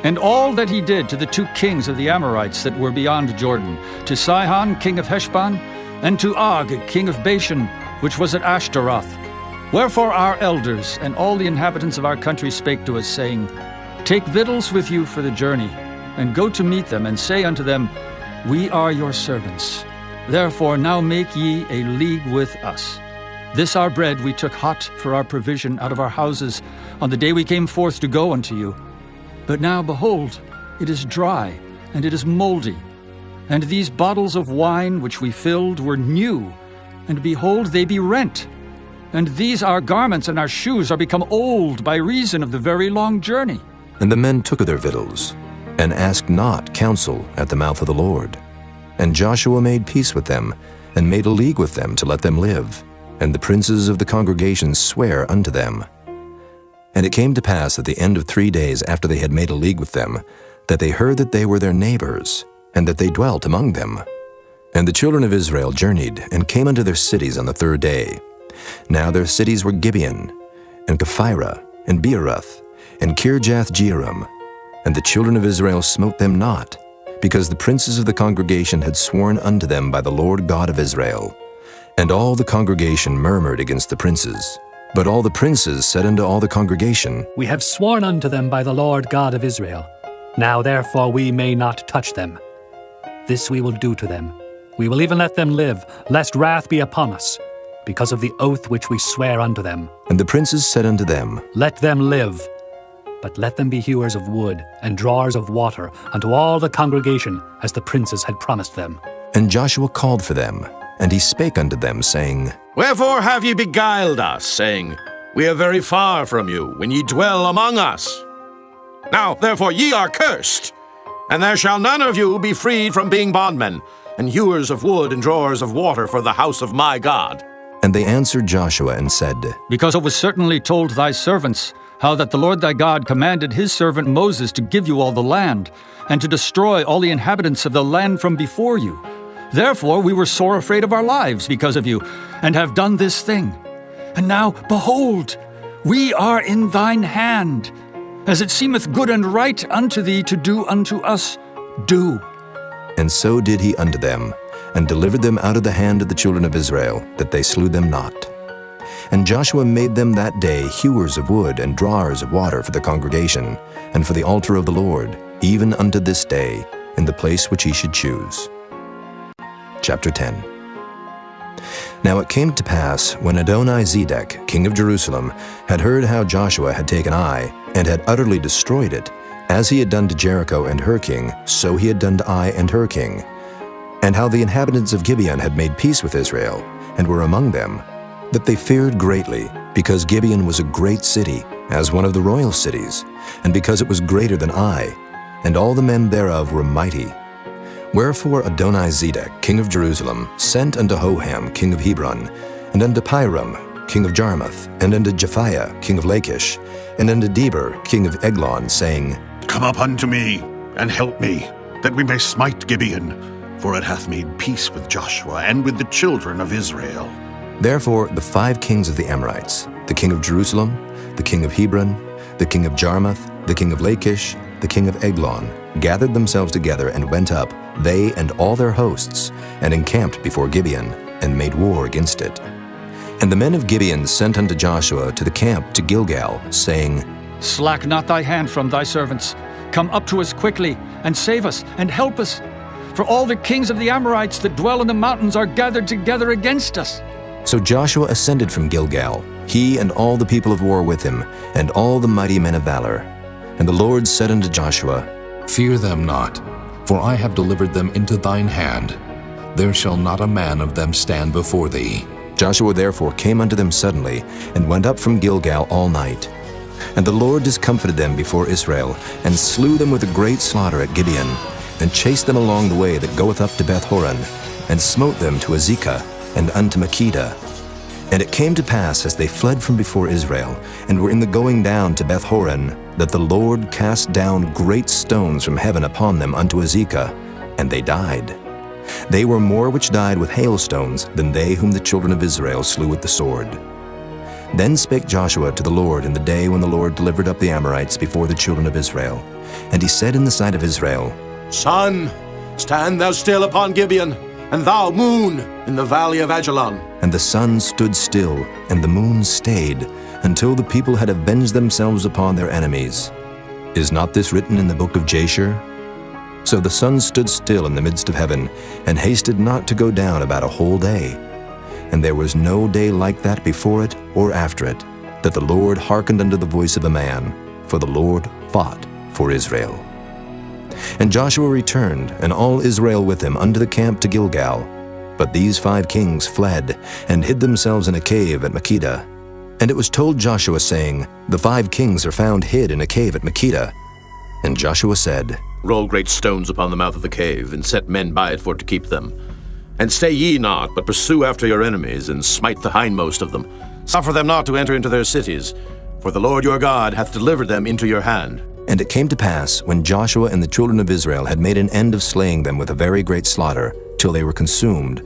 and all that he did to the two kings of the Amorites that were beyond Jordan, to Sihon king of Heshbon, and to Og king of Bashan, which was at Ashtaroth. Wherefore our elders and all the inhabitants of our country spake to us, saying, Take victuals with you for the journey, and go to meet them, and say unto them, We are your servants. Therefore now make ye a league with us. This our bread we took hot for our provision out of our houses on the day we came forth to go unto you. But now, behold, it is dry, and it is moldy. And these bottles of wine which we filled were new, and behold, they be rent. And these our garments and our shoes are become old by reason of the very long journey. And the men took of their victuals, and asked not counsel at the mouth of the Lord. And Joshua made peace with them, and made a league with them to let them live. And the princes of the congregation sware unto them. And it came to pass at the end of 3 days after they had made a league with them, that they heard that they were their neighbors, and that they dwelt among them. And the children of Israel journeyed, and came unto their cities on the 3rd day. Now their cities were Gibeon, and Kephirah, and Beeroth, and Kirjath-jearim. And the children of Israel smote them not, because the princes of the congregation had sworn unto them by the Lord God of Israel. And all the congregation murmured against the princes. But all the princes said unto all the congregation, We have sworn unto them by the Lord God of Israel. Now therefore we may not touch them. This we will do to them. We will even let them live, lest wrath be upon us, because of the oath which we swear unto them. And the princes said unto them, Let them live, but let them be hewers of wood and drawers of water unto all the congregation, as the princes had promised them. And Joshua called for them, and he spake unto them, saying, Wherefore have ye beguiled us, saying, We are very far from you, when ye dwell among us? Now therefore ye are cursed, and there shall none of you be freed from being bondmen, and hewers of wood and drawers of water for the house of my God. And they answered Joshua and said, Because it was certainly told thy servants, how that the Lord thy God commanded his servant Moses to give you all the land, and to destroy all the inhabitants of the land from before you. Therefore we were sore afraid of our lives because of you, and have done this thing. And now, behold, we are in thine hand. As it seemeth good and right unto thee to do unto us, do. And so did he unto them, and delivered them out of the hand of the children of Israel, that they slew them not. And Joshua made them that day hewers of wood and drawers of water for the congregation, and for the altar of the Lord, even unto this day, in the place which he should choose. Chapter 10. Now it came to pass, when Adoni-Zedek, king of Jerusalem, had heard how Joshua had taken Ai, and had utterly destroyed it, as he had done to Jericho and her king, so he had done to Ai and her king, and how the inhabitants of Gibeon had made peace with Israel, and were among them, that they feared greatly, because Gibeon was a great city, as one of the royal cities, and because it was greater than Ai, and all the men thereof were mighty. Wherefore Adoni-Zedek, king of Jerusalem, sent unto Hoham, king of Hebron, and unto Piram, king of Jarmuth, and unto Japhiah, king of Lachish, and unto Deber, king of Eglon, saying, Come up unto me, and help me, that we may smite Gibeon, for it hath made peace with Joshua and with the children of Israel. Therefore the 5 kings of the Amorites, the king of Jerusalem, the king of Hebron, the king of Jarmuth, the king of Lachish, the king of Eglon, gathered themselves together and went up, they and all their hosts, and encamped before Gibeon, and made war against it. And the men of Gibeon sent unto Joshua to the camp to Gilgal, saying, Slack not thy hand from thy servants. Come up to us quickly, and save us, and help us. For all the kings of the Amorites that dwell in the mountains are gathered together against us. So Joshua ascended from Gilgal, he and all the people of war with him, and all the mighty men of valor. And the Lord said unto Joshua, Fear them not, for I have delivered them into thine hand. There shall not a man of them stand before thee. Joshua therefore came unto them suddenly, and went up from Gilgal all night. And the Lord discomfited them before Israel, and slew them with a great slaughter at Gibeon, and chased them along the way that goeth up to Beth-horon, and smote them to Azekah, and unto Makkedah. And it came to pass, as they fled from before Israel, and were in the going down to Beth-horon, that the Lord cast down great stones from heaven upon them unto Azekah, and they died. They were more which died with hailstones than they whom the children of Israel slew with the sword. Then spake Joshua to the Lord in the day when the Lord delivered up the Amorites before the children of Israel. And he said in the sight of Israel, Sun, stand thou still upon Gibeon, and thou, moon, in the valley of Ajalon. And the sun stood still, and the moon stayed, until the people had avenged themselves upon their enemies. Is not this written in the book of Jasher? So the sun stood still in the midst of heaven, and hasted not to go down about a whole day. And there was no day like that before it or after it, that the Lord hearkened unto the voice of a man, for the Lord fought for Israel. And Joshua returned, and all Israel with him, unto the camp to Gilgal. But these 5 kings fled, and hid themselves in a cave at Makkedah. And it was told Joshua, saying, The 5 kings are found hid in a cave at Makkedah. And Joshua said, Roll great stones upon the mouth of the cave, and set men by it for to keep them. And stay ye not, but pursue after your enemies, and smite the hindmost of them. Suffer them not to enter into their cities, for the Lord your God hath delivered them into your hand. And it came to pass, when Joshua and the children of Israel had made an end of slaying them with a very great slaughter, till they were consumed,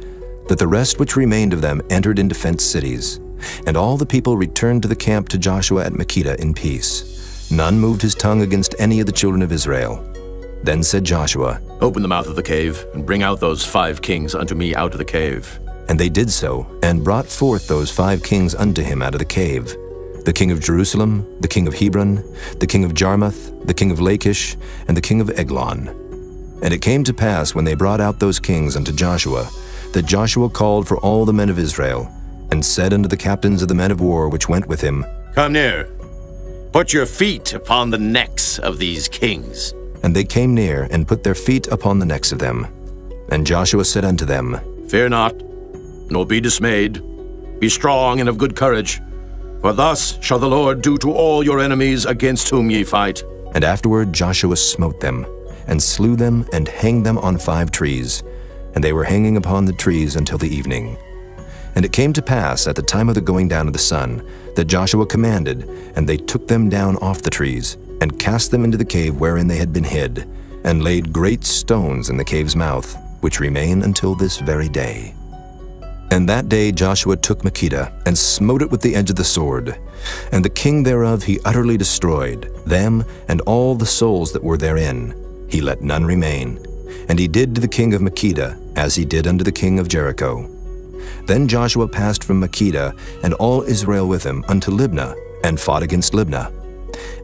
that the rest which remained of them entered into fenced cities. And all the people returned to the camp to Joshua at Makkedah in peace. None moved his tongue against any of the children of Israel. Then said Joshua, Open the mouth of the cave, and bring out those 5 kings unto me out of the cave. And they did so, and brought forth those 5 kings unto him out of the cave, the king of Jerusalem, the king of Hebron, the king of Jarmuth, the king of Lachish, and the king of Eglon. And it came to pass, when they brought out those kings unto Joshua, that Joshua called for all the men of Israel, and said unto the captains of the men of war which went with him, Come near, put your feet upon the necks of these kings. And they came near, and put their feet upon the necks of them. And Joshua said unto them, Fear not, nor be dismayed. Be strong and of good courage. For thus shall the Lord do to all your enemies against whom ye fight. And afterward Joshua smote them, and slew them, and hanged them on 5 trees. And they were hanging upon the trees until the evening. And it came to pass at the time of the going down of the sun, that Joshua commanded, and they took them down off the trees, and cast them into the cave wherein they had been hid, and laid great stones in the cave's mouth, which remain until this very day. And that day Joshua took Makkedah, and smote it with the edge of the sword. And the king thereof he utterly destroyed, them and all the souls that were therein. He let none remain. And he did to the king of Makkedah, as he did unto the king of Jericho. Then Joshua passed from Makkedah, and all Israel with him, unto Libnah, and fought against Libnah.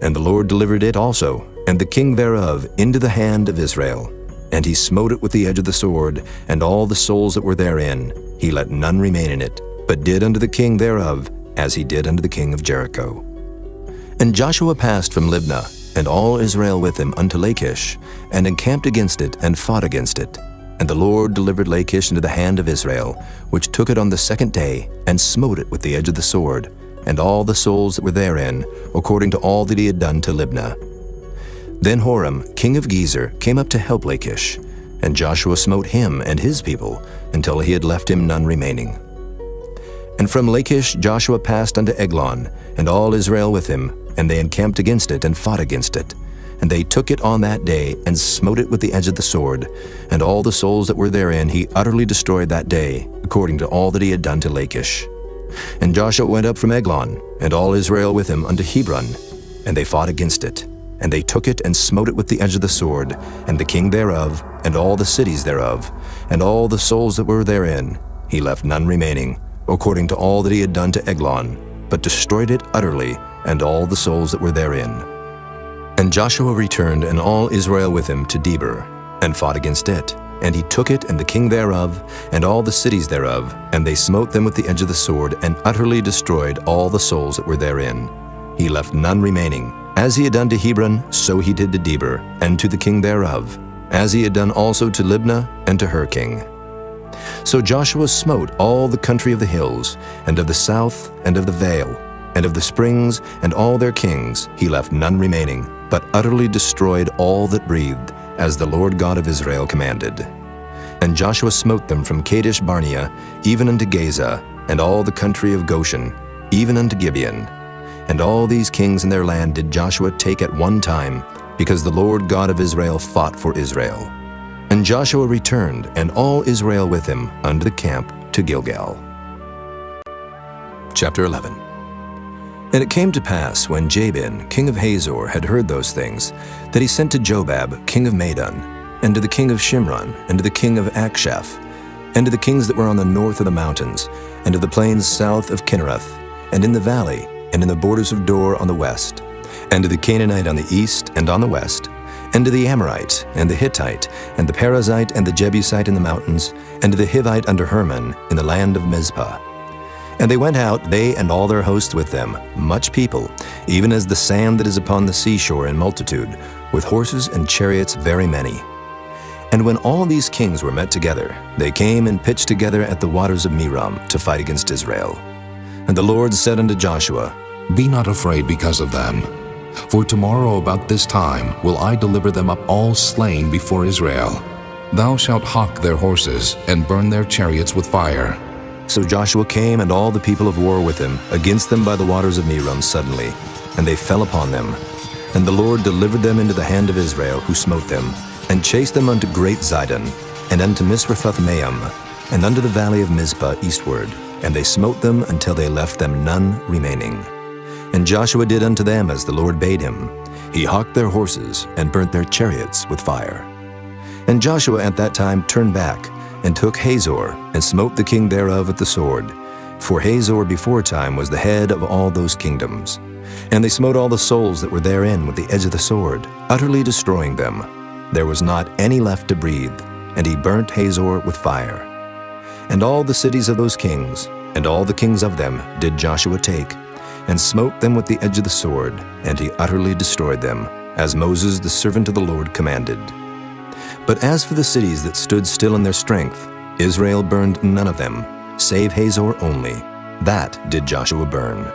And the Lord delivered it also, and the king thereof, into the hand of Israel. And he smote it with the edge of the sword, and all the souls that were therein. He let none remain in it, but did unto the king thereof, as he did unto the king of Jericho. And Joshua passed from Libnah, and all Israel with him, unto Lachish, and encamped against it, and fought against it. And the Lord delivered Lachish into the hand of Israel, which took it on the 2nd day, and smote it with the edge of the sword, and all the souls that were therein, according to all that he had done to Libnah. Then Horam, king of Gezer, came up to help Lachish, and Joshua smote him and his people, until he had left him none remaining. And from Lachish Joshua passed unto Eglon, and all Israel with him, and they encamped against it, and fought against it. And they took it on that day, and smote it with the edge of the sword, and all the souls that were therein he utterly destroyed that day, according to all that he had done to Lachish. And Joshua went up from Eglon, and all Israel with him, unto Hebron, and they fought against it. And they took it, and smote it with the edge of the sword, and the king thereof, and all the cities thereof, and all the souls that were therein. He left none remaining, according to all that he had done to Eglon, but destroyed it utterly, and all the souls that were therein. And Joshua returned, and all Israel with him, to Debir, and fought against it. And he took it, and the king thereof, and all the cities thereof, and they smote them with the edge of the sword, and utterly destroyed all the souls that were therein. He left none remaining. As he had done to Hebron, so he did to Debir, and to the king thereof, as he had done also to Libnah, and to her king. So Joshua smote all the country of the hills, and of the south, and of the vale, and of the springs, and all their kings. He left none remaining, but utterly destroyed all that breathed, as the Lord God of Israel commanded. And Joshua smote them from Kadesh Barnea, even unto Gaza, and all the country of Goshen, even unto Gibeon. And all these kings in their land did Joshua take at one time, because the Lord God of Israel fought for Israel. And Joshua returned, and all Israel with him, unto the camp to Gilgal. Chapter 11. And it came to pass, when Jabin, king of Hazor, had heard those things, that he sent to Jobab, king of Madon, and to the king of Shimron, and to the king of Akshaph, and to the kings that were on the north of the mountains, and of the plains south of Kinnereth, and in the valley, and in the borders of Dor on the west, and to the Canaanite on the east and on the west, and to the Amorite, and the Hittite, and the Perizzite, and the Jebusite in the mountains, and to the Hivite under Hermon, in the land of Mizpah. And they went out, they and all their host with them, much people, even as the sand that is upon the seashore in multitude, with horses and chariots very many. And when all these kings were met together, they came and pitched together at the waters of Merom to fight against Israel. And the Lord said unto Joshua, Be not afraid because of them. For tomorrow about this time will I deliver them up all slain before Israel. Thou shalt hawk their horses, and burn their chariots with fire. So Joshua came, and all the people of war with him, against them by the waters of Merom suddenly, and they fell upon them. And the Lord delivered them into the hand of Israel, who smote them, and chased them unto great Zidon, and unto Misrephoth-maim, and unto the valley of Mizpah eastward. And they smote them until they left them none remaining. And Joshua did unto them as the Lord bade him. He hawked their horses, and burnt their chariots with fire. And Joshua at that time turned back, and took Hazor, and smote the king thereof with the sword. For Hazor beforetime was the head of all those kingdoms. And they smote all the souls that were therein with the edge of the sword, utterly destroying them. There was not any left to breathe, and he burnt Hazor with fire. And all the cities of those kings, and all the kings of them, did Joshua take, and smote them with the edge of the sword, and he utterly destroyed them, as Moses the servant of the Lord commanded. But as for the cities that stood still in their strength, Israel burned none of them, save Hazor only. That did Joshua burn.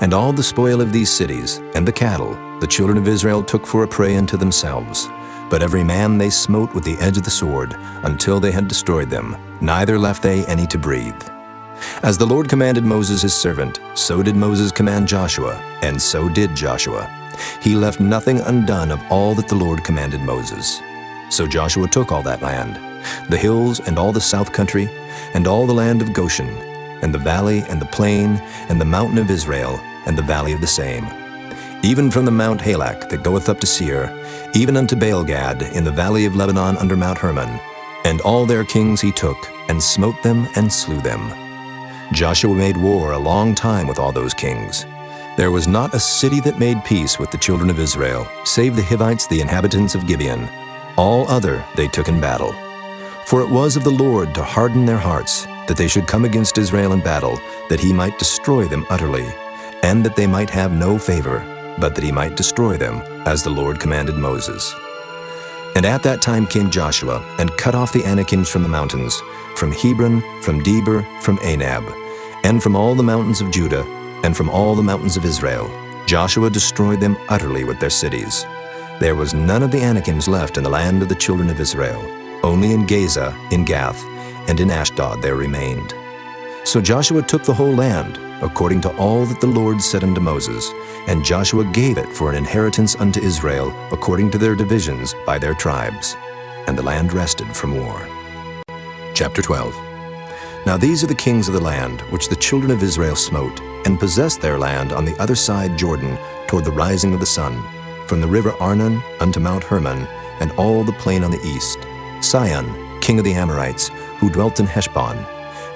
And all the spoil of these cities, and the cattle, the children of Israel took for a prey unto themselves. But every man they smote with the edge of the sword, until they had destroyed them, neither left they any to breathe. As the Lord commanded Moses his servant, so did Moses command Joshua, and so did Joshua. He left nothing undone of all that the Lord commanded Moses. So Joshua took all that land, the hills and all the south country, and all the land of Goshen, and the valley and the plain, and the mountain of Israel, and the valley of the same, even from the Mount Halak that goeth up to Seir, even unto Baal-gad in the valley of Lebanon under Mount Hermon. And all their kings he took, and smote them and slew them. Joshua made war a long time with all those kings. There was not a city that made peace with the children of Israel, save the Hivites, the inhabitants of Gibeon. All other they took in battle. For it was of the Lord to harden their hearts, that they should come against Israel in battle, that he might destroy them utterly, and that they might have no favor, but that he might destroy them, as the Lord commanded Moses. And at that time came Joshua, and cut off the Anakims from the mountains, from Hebron, from Debir, from Anab, and from all the mountains of Judah, and from all the mountains of Israel. Joshua destroyed them utterly with their cities. There was none of the Anakims left in the land of the children of Israel. Only in Gaza, in Gath, and in Ashdod there remained. So Joshua took the whole land, according to all that the Lord said unto Moses, and Joshua gave it for an inheritance unto Israel, according to their divisions by their tribes. And the land rested from war. Chapter 12. Now these are the kings of the land, which the children of Israel smote, and possessed their land on the other side Jordan, toward the rising of the sun, from the river Arnon unto Mount Hermon, and all the plain on the east. Sihon, king of the Amorites, who dwelt in Heshbon,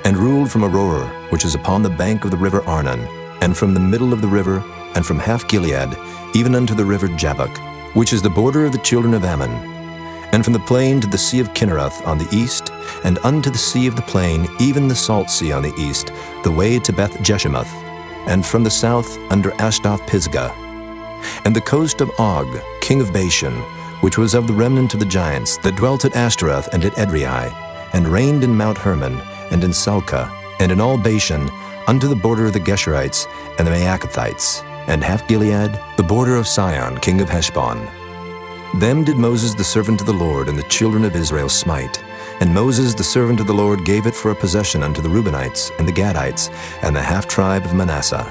and ruled from Aroer, which is upon the bank of the river Arnon, and from the middle of the river, and from half Gilead, even unto the river Jabbok, which is the border of the children of Ammon, and from the plain to the sea of Kinnereth on the east, and unto the sea of the plain, even the salt sea on the east, the way to Beth Jeshimoth, and from the south under Ashdoth Pisgah, and the coast of Og, king of Bashan, which was of the remnant of the giants that dwelt at Ashtaroth and at Edrei, and reigned in Mount Hermon, and in Salcah, and in all Bashan, unto the border of the Geshurites and the Maacathites, and half Gilead, the border of Sihon, king of Heshbon. Them did Moses the servant of the Lord and the children of Israel smite. And Moses the servant of the Lord gave it for a possession unto the Reubenites, and the Gadites, and the half-tribe of Manasseh.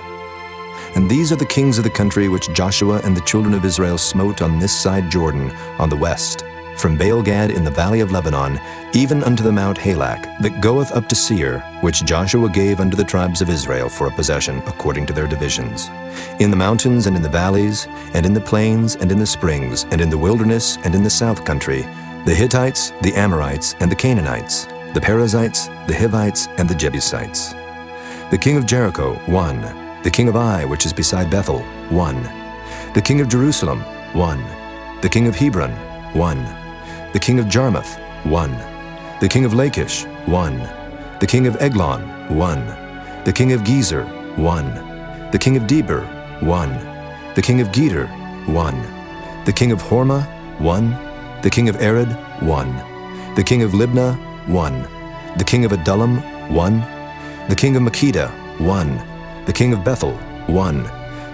And these are the kings of the country which Joshua and the children of Israel smote on this side Jordan, on the west, from Baal-gad in the valley of Lebanon, even unto the Mount Halak, that goeth up to Seir, which Joshua gave unto the tribes of Israel for a possession, according to their divisions. In the mountains and in the valleys, and in the plains and in the springs, and in the wilderness and in the south country, the Hittites, the Amorites, and the Canaanites, the Perizzites, the Hivites, and the Jebusites. The king of Jericho, 1. The king of Ai, which is beside Bethel, 1. The king of Jerusalem, 1. The king of Hebron, 1. The king of Jarmuth, 1. The king of Lachish, 1. The king of Eglon, 1. The king of Gezer, 1. The king of Debir, 1. The king of Geder, 1. The king of Hormah, 1. The king of Arad, 1. The king of Libnah, 1. The king of Adullam, 1. The king of Makkedah, 1. The king of Bethel, 1.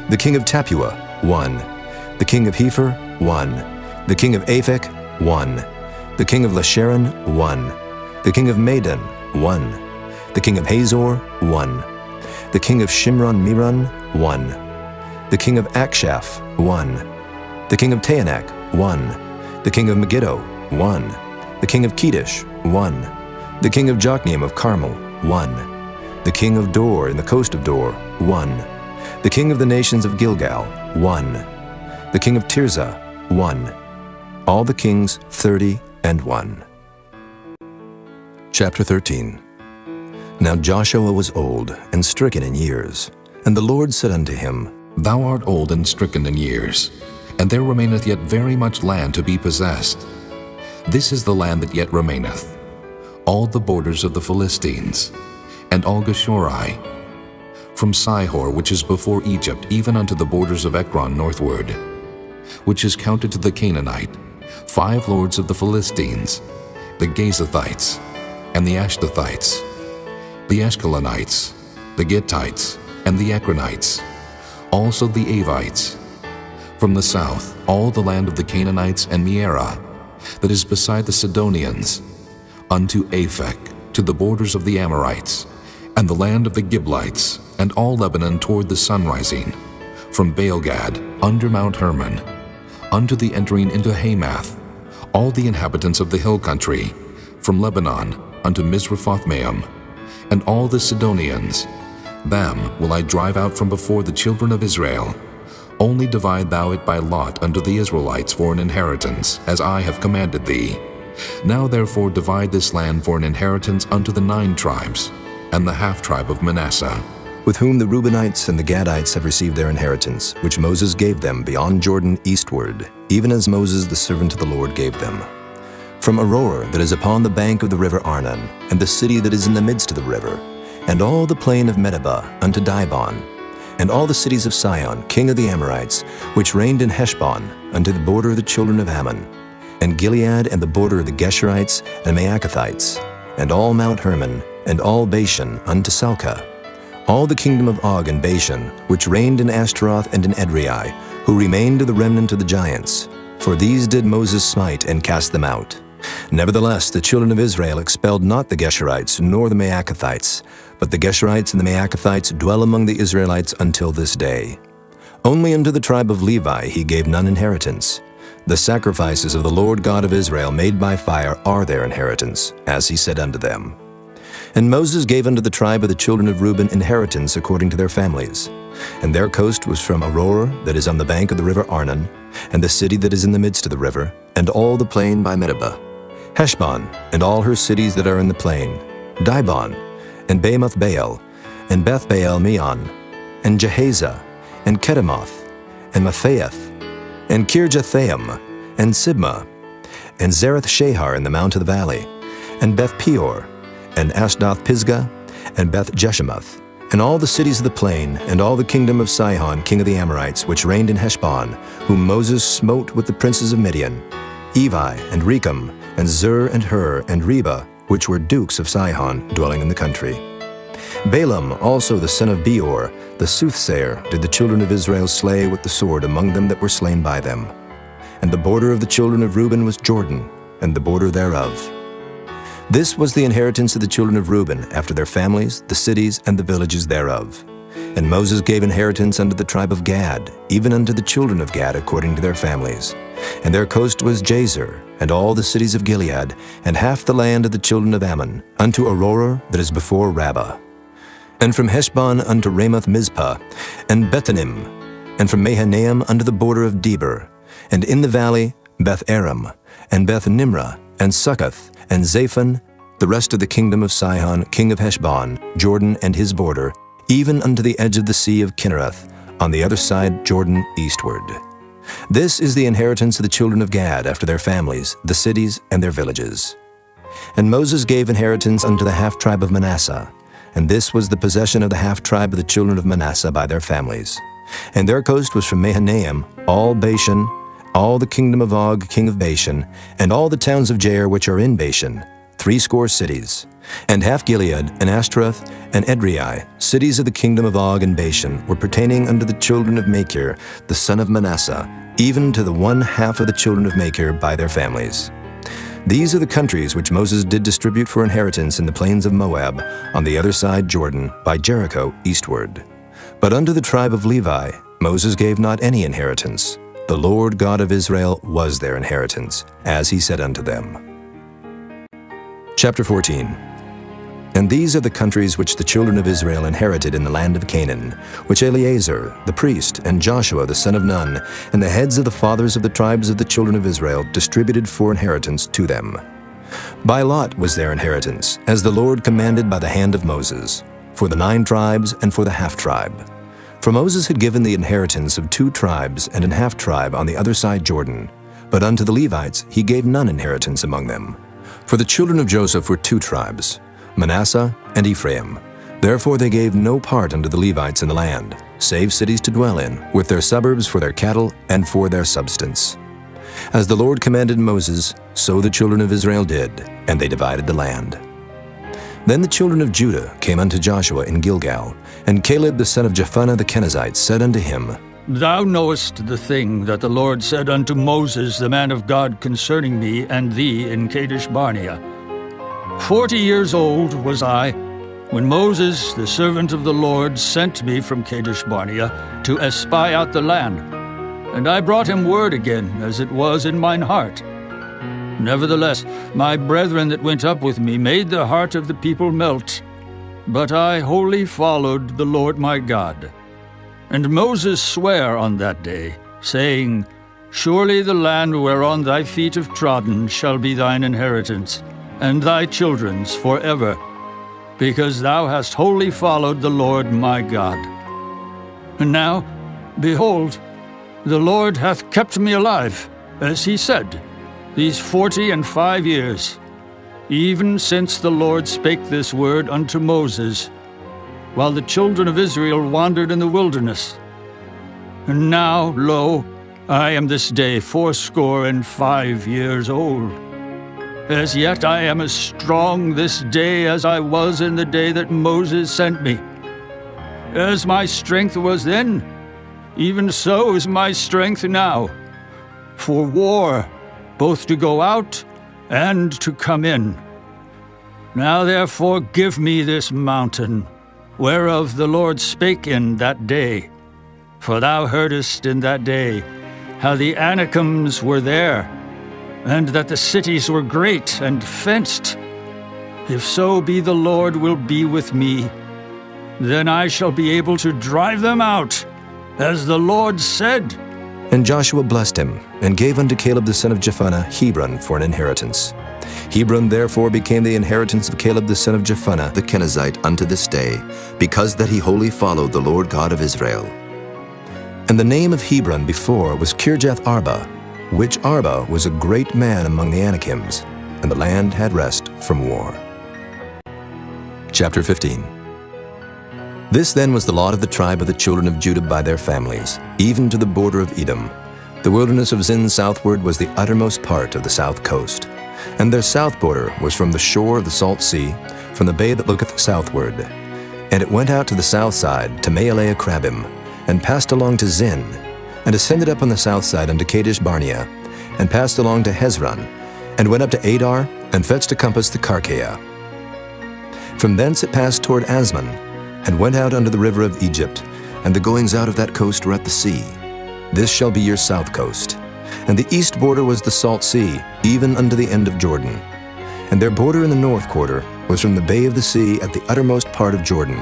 The king of Tappuah, 1. The king of Hepher, 1. The king of Aphek, 1. The king of Lasharon, 1. The king of Madon, 1. The king of Hazor, 1. The king of Shimron-Meron, 1. The king of Akshaph, 1. The king of Taanach, 1. The king of Megiddo, 1. The king of Kedesh, 1. The king of Jokneam of Carmel, 1. The king of Dor in the coast of Dor, 1. The king of the nations of Gilgal, 1. The king of Tirzah, 1. All the kings 30 and 1. Chapter 13. Now Joshua was old and stricken in years, and the Lord said unto him, Thou art old and stricken in years, and there remaineth yet very much land to be possessed. This is the land that yet remaineth, all the borders of the Philistines, and all Geshuri, from Sihor, which is before Egypt, even unto the borders of Ekron northward, which is counted to the Canaanite, 5 lords of the Philistines, the Gazathites, and the Ashdothites, the Ashkelonites, the Gittites, and the Ekronites, also the Avites. From the south, all the land of the Canaanites and Mearah, that is beside the Sidonians, unto Aphek, to the borders of the Amorites, and the land of the Giblites, and all Lebanon toward the sunrising, from Baalgad, under Mount Hermon, unto the entering into Hamath, all the inhabitants of the hill country, from Lebanon unto Misrephothmaim, and all the Sidonians. Them will I drive out from before the children of Israel. Only divide thou it by lot unto the Israelites for an inheritance, as I have commanded thee. Now therefore divide this land for an inheritance unto the 9 tribes, and the half-tribe of Manasseh, with whom the Reubenites and the Gadites have received their inheritance, which Moses gave them beyond Jordan eastward, even as Moses the servant of the Lord gave them. From Aroer that is upon the bank of the river Arnon, and the city that is in the midst of the river, and all the plain of Medeba unto Dibon, and all the cities of Sihon, king of the Amorites, which reigned in Heshbon, unto the border of the children of Ammon, and Gilead and the border of the Geshurites and Maacathites, and all Mount Hermon, and all Bashan unto Salcah, all the kingdom of Og and Bashan, which reigned in Ashtaroth and in Edrei, who remained of the remnant of the giants. For these did Moses smite and cast them out. Nevertheless, the children of Israel expelled not the Geshurites nor the Maacathites, but the Geshurites and the Maacathites dwell among the Israelites until this day. Only unto the tribe of Levi he gave none inheritance. The sacrifices of the Lord God of Israel made by fire are their inheritance, as he said unto them. And Moses gave unto the tribe of the children of Reuben inheritance according to their families. And their coast was from Aroer that is on the bank of the river Arnon, and the city that is in the midst of the river, and all the plain by Medeba, Heshbon, and all her cities that are in the plain, Dibon, and Bamoth Baal, and Beth Baal Meon, and Jehaza, and Kedemoth, and Matthaeth, and Kirjathaim, and Sibmah, and Zareth Shahar in the mount of the valley, and Beth Peor, and Ashdoth Pisgah, and Beth Jeshemoth, and all the cities of the plain, and all the kingdom of Sihon king of the Amorites, which reigned in Heshbon, whom Moses smote with the princes of Midian, Evi, and Rechem, and Zur, and Hur, and Reba, which were dukes of Sihon, dwelling in the country. Balaam also the son of Beor, the soothsayer, did the children of Israel slay with the sword among them that were slain by them. And the border of the children of Reuben was Jordan, and the border thereof. This was the inheritance of the children of Reuben, after their families, the cities, and the villages thereof. And Moses gave inheritance unto the tribe of Gad, even unto the children of Gad according to their families. And their coast was Jazer, and all the cities of Gilead, and half the land of the children of Ammon, unto Aroer that is before Rabbah. And from Heshbon unto Ramoth Mizpah, and Bethanim, and from Mahanaim unto the border of Debir, and in the valley Beth Aram, and Beth Nimrah, and Succoth, and Zaphon, the rest of the kingdom of Sihon, king of Heshbon, Jordan and his border, even unto the edge of the sea of Kinnereth, on the other side Jordan eastward. This is the inheritance of the children of Gad after their families, the cities, and their villages. And Moses gave inheritance unto the half-tribe of Manasseh, and this was the possession of the half-tribe of the children of Manasseh by their families. And their coast was from Mahanaim, all Bashan, all the kingdom of Og, king of Bashan, and all the towns of Jair which are in Bashan, 80 cities, and half Gilead, and Ashtaroth, and Edrei, cities of the kingdom of Og and Bashan, were pertaining unto the children of Machir, the son of Manasseh, even to the 1/2 of the children of Machir by their families. These are the countries which Moses did distribute for inheritance in the plains of Moab, on the other side Jordan, by Jericho eastward. But unto the tribe of Levi Moses gave not any inheritance. The Lord God of Israel was their inheritance, as he said unto them. Chapter 14. And these are the countries which the children of Israel inherited in the land of Canaan, which Eleazar the priest, and Joshua the son of Nun, and the heads of the fathers of the tribes of the children of Israel distributed for inheritance to them. By lot was their inheritance, as the Lord commanded by the hand of Moses, for the 9 tribes and for the half-tribe. For Moses had given the inheritance of 2 tribes and an half-tribe on the other side Jordan, but unto the Levites he gave none inheritance among them. For the children of Joseph were 2 tribes, Manasseh and Ephraim. Therefore they gave no part unto the Levites in the land, save cities to dwell in, with their suburbs for their cattle and for their substance. As the Lord commanded Moses, so the children of Israel did, and they divided the land. Then the children of Judah came unto Joshua in Gilgal, and Caleb the son of Jephunneh the Kenizzite said unto him, Thou knowest the thing that the Lord said unto Moses the man of God concerning me and thee in Kadesh Barnea. 40 years old was I, when Moses the servant of the Lord sent me from Kadesh Barnea to espy out the land. And I brought him word again, as it was in mine heart. Nevertheless, my brethren that went up with me made the heart of the people melt. But I wholly followed the Lord my God. And Moses sware on that day, saying, Surely the land whereon thy feet have trodden shall be thine inheritance, and thy children's forever, because thou hast wholly followed the Lord my God. And now, behold, the Lord hath kept me alive, as he said, these 45 years, even since the Lord spake this word unto Moses, while the children of Israel wandered in the wilderness. And now, lo, I am this day 85 years old. As yet I am as strong this day as I was in the day that Moses sent me. As my strength was then, even so is my strength now, for war, both to go out and to come in. Now therefore give me this mountain, whereof the Lord spake in that day. For thou heardest in that day how the Anakims were there, and that the cities were great and fenced. If so be the Lord will be with me, then I shall be able to drive them out, as the Lord said. And Joshua blessed him, and gave unto Caleb the son of Jephunneh Hebron for an inheritance. Hebron therefore became the inheritance of Caleb the son of Jephunneh the Kenizzite unto this day, because that he wholly followed the Lord God of Israel. And the name of Hebron before was Kirjath Arba, which Arba was a great man among the Anakims, and the land had rest from war. Chapter 15. This then was the lot of the tribe of the children of Judah by their families, even to the border of Edom. The wilderness of Zin southward was the uttermost part of the south coast. And their south border was from the shore of the salt sea, from the bay that looketh southward. And it went out to the south side, to Maalea Crabim, and passed along to Zin, and ascended up on the south side unto Kadesh Barnea, and passed along to Hezron, and went up to Adar, and fetched a compass to Karkea. From thence it passed toward Asmon, and went out unto the river of Egypt, and the goings out of that coast were at the sea. This shall be your south coast. And the east border was the salt sea, even unto the end of Jordan. And their border in the north quarter was from the bay of the sea at the uttermost part of Jordan.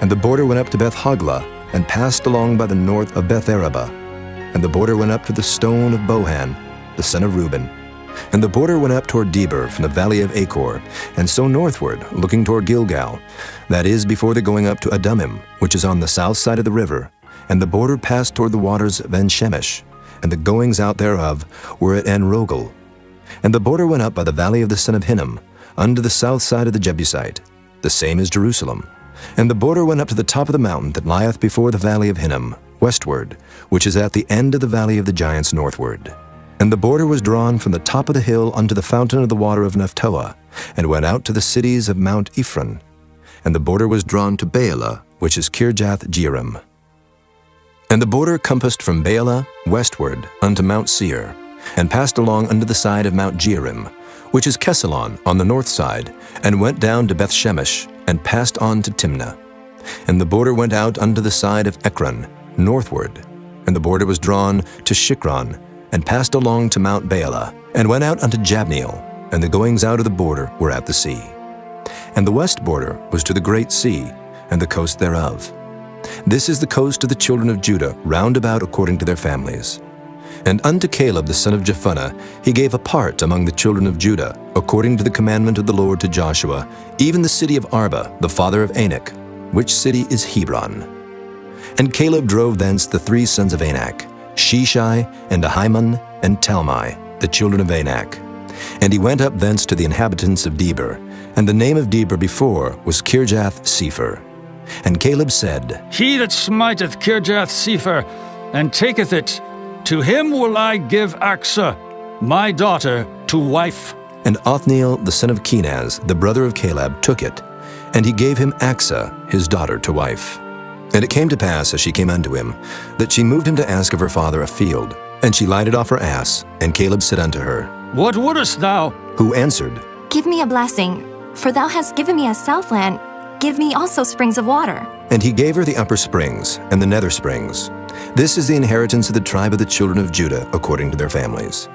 And the border went up to Beth Hoglah, and passed along by the north of Beth Araba. And the border went up to the stone of Bohan, the son of Reuben. And the border went up toward Debir from the valley of Achor, and so northward, looking toward Gilgal, that is, before the going up to Adumim, which is on the south side of the river. And the border passed toward the waters of En-Shemesh, and the goings out thereof were at En-Rogel. And the border went up by the valley of the son of Hinnom, unto the south side of the Jebusite, the same as Jerusalem. And the border went up to the top of the mountain that lieth before the valley of Hinnom, westward, which is at the end of the valley of the giants northward. And the border was drawn from the top of the hill unto the fountain of the water of Nephtoah, and went out to the cities of Mount Ephron. And the border was drawn to Baalah, which is Kirjath Jearim. And the border compassed from Baalah westward unto Mount Seir, and passed along unto the side of Mount Jearim, which is Kesalon on the north side, and went down to Beth-Shemesh, and passed on to Timnah. And the border went out unto the side of Ekron, northward. And the border was drawn to Shikron, and passed along to Mount Baalah, and went out unto Jabneel, and the goings out of the border were at the sea. And the west border was to the great sea, and the coast thereof. This is the coast of the children of Judah, round about according to their families. And unto Caleb the son of Jephunneh he gave a part among the children of Judah, according to the commandment of the Lord to Joshua, even the city of Arba, the father of Anak, which city is Hebron. And Caleb drove thence the 3 sons of Anak, Sheshai, and Ahiman, and Talmai, the children of Anak. And he went up thence to the inhabitants of Debir, and the name of Debir before was Kirjath-Sepher. And Caleb said, He that smiteth Kirjath-Sepher, and taketh it, to him will I give Achsah, my daughter, to wife. And Othniel the son of Kenaz, the brother of Caleb, took it, and he gave him Achsah, his daughter, to wife. And it came to pass, as she came unto him, that she moved him to ask of her father a field. And she lighted off her ass, and Caleb said unto her, What wouldest thou? Who answered, Give me a blessing, for thou hast given me a southland. Give me also springs of water. And he gave her the upper springs and the nether springs. This is the inheritance of the tribe of the children of Judah, according to their families.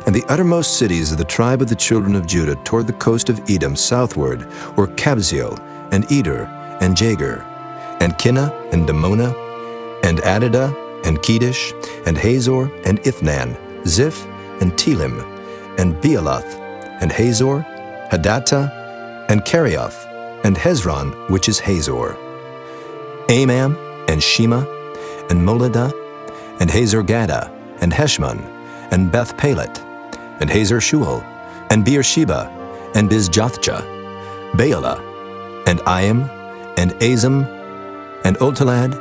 And the uttermost cities of the tribe of the children of Judah toward the coast of Edom southward were Kabzeel, and Eder, and Jagur, and Kinnah, and Damona, and Adadah, and Kedesh, and Hazor, and Ithnan, Ziph, and Telim, and Bealoth, and Hazor, Hadattah, and Kerioth, and Hezron, which is Hazor, Amam, and Shema, and Moladah, and Hazor-Gadah, and Heshmon, and Beth-Pelet, and Hazar-Shual, and Beersheba, and Bizjothjah, Baalah, and Iam, and Azim, and Oltalad,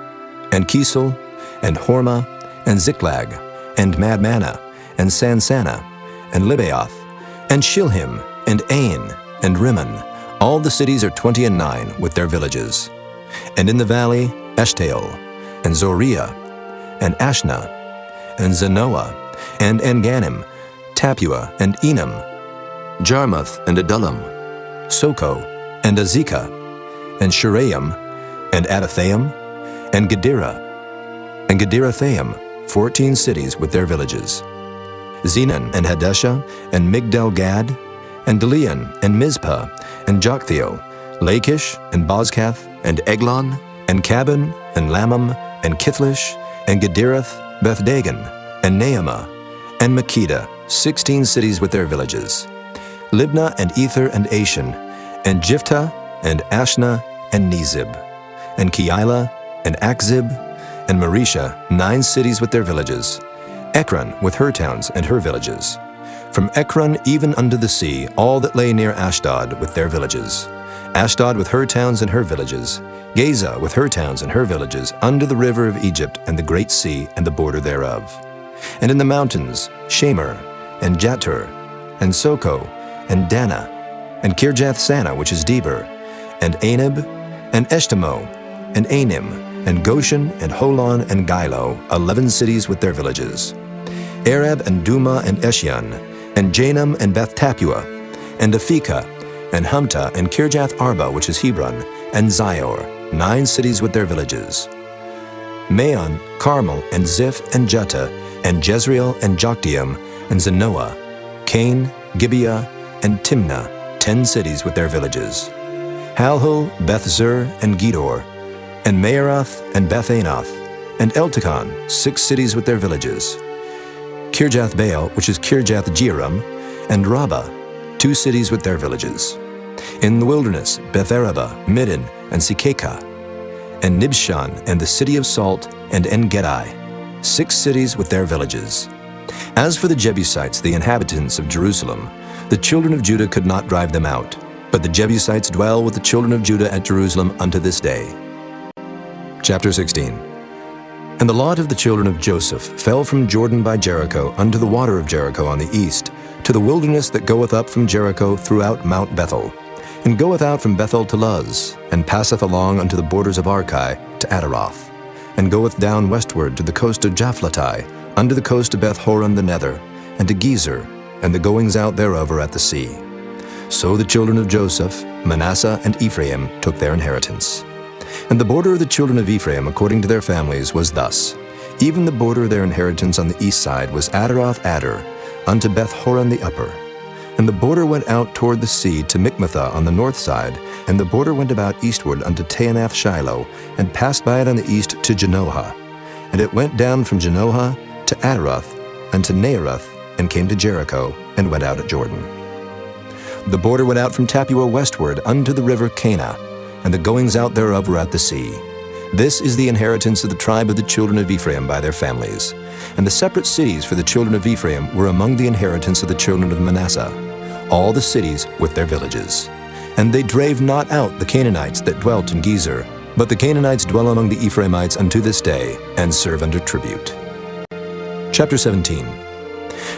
and Kisel, and Hormah, and Ziklag, and Madmanah, and Sansannah, and Libaoth, and Shilhim, and Ain, and Rimmon. All the cities are 29 with their villages. And in the valley, Eshtaol, and Zoriah, and Ashna, and Zanoah, and Enganim, Tapua, and Enam, Jarmuth, and Adullam, Soko, and Azekah, and Shuraim, and Adathaim, and Gedera, and Gederathaim, 14 cities with their villages. Zenan, and Hadeshah, and Migdal-Gad, and Delian, and Mizpah, and Joktheel, Lachish, and Bozkath, and Eglon, and Cabin, and Lamam, and Kithlish, and Gederath, Beth-Dagon, and Naamah, and Makkedah, 16 cities with their villages. Libnah, and Ether, and Ashan, and Jiphthah, and Ashna, and Nezib, and Keilah, and Achzib, and Maresha, 9 cities with their villages. Ekron with her towns and her villages. From Ekron even unto the sea, all that lay near Ashdod with their villages. Ashdod with her towns and her villages. Gaza with her towns and her villages, under the river of Egypt and the great sea and the border thereof. And in the mountains, Shamer, and Jatur, and Soko, and Dana, and Kirjath-Sana, which is Debir, and Anab, and Eshtemoh, and Anim, and Goshen, and Holon, and Gilo, 11 cities with their villages. Arab, and Duma, and Eshion, and Janam, and Beth-Tapua, and Aphekah, and Humta, and Kirjath-Arba, which is Hebron, and Zior, 9 cities with their villages. Maon, Carmel, and Ziph, and Juttah, and Jezreel, and Jokdeam, and Zanoah, Cain, Gibeah, and Timnah, 10 cities with their villages. Halhul, Beth-Zur, and Gedor, and Maaroth, and Beth-Anoth, and Eltekon, 6 cities with their villages. Kirjath-Baal, which is Kirjath-Jearim, and Rabbah, 2 cities with their villages. In the wilderness, Beth-Araba, Middin, and Sikekah, and Nibshan, and the city of Salt, and En-Gedi, 6 cities with their villages. As for the Jebusites, the inhabitants of Jerusalem, the children of Judah could not drive them out, but the Jebusites dwell with the children of Judah at Jerusalem unto this day. Chapter 16. And the lot of the children of Joseph fell from Jordan by Jericho unto the water of Jericho on the east, to the wilderness that goeth up from Jericho throughout Mount Bethel, and goeth out from Bethel to Luz, and passeth along unto the borders of Archi to Adaroth, and goeth down westward to the coast of Japhlatai, unto the coast of Beth-horon the nether, and to Gezer, and the goings out thereof are at the sea. So the children of Joseph, Manasseh, and Ephraim took their inheritance. And the border of the children of Ephraim according to their families was thus. Even the border of their inheritance on the east side was Adaroth-Adar, unto Beth-horon the upper. And the border went out toward the sea to Mikmathah on the north side, and the border went about eastward unto Taanath-Shiloh, and passed by it on the east to Janohah. And it went down from Janohah to Adaroth, and to Naarath, and came to Jericho, and went out at Jordan. The border went out from Tappuah westward unto the river Cana, and the goings out thereof were at the sea. This is the inheritance of the tribe of the children of Ephraim by their families. And the separate cities for the children of Ephraim were among the inheritance of the children of Manasseh, all the cities with their villages. And they drave not out the Canaanites that dwelt in Gezer, but the Canaanites dwell among the Ephraimites unto this day, and serve under tribute. Chapter 17.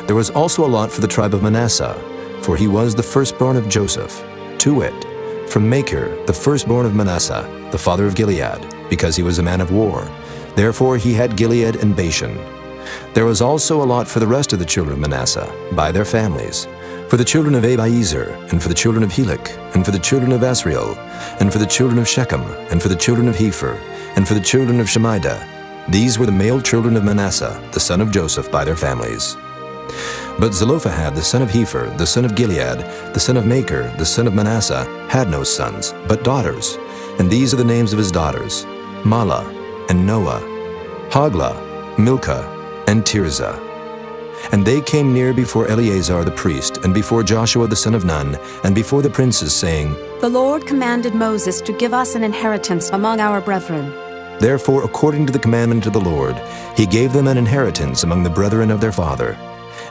There was also a lot for the tribe of Manasseh, for he was the firstborn of Joseph, to wit, from Machir, the firstborn of Manasseh, the father of Gilead, because he was a man of war. Therefore he had Gilead and Bashan. There was also a lot for the rest of the children of Manasseh, by their families, for the children of Abiezer, and for the children of Helek, and for the children of Asriel, and for the children of Shechem, and for the children of Hepher, and for the children of Shemida. These were the male children of Manasseh, the son of Joseph, by their families. But Zelophehad, the son of Hepher, the son of Gilead, the son of Machir, the son of Manasseh, had no sons, but daughters. And these are the names of his daughters: Mahlah, and Noah, Hoglah, Milcah, and Tirzah. And they came near before Eleazar the priest, and before Joshua the son of Nun, and before the princes, saying, The Lord commanded Moses to give us an inheritance among our brethren. Therefore, according to the commandment of the Lord, he gave them an inheritance among the brethren of their father.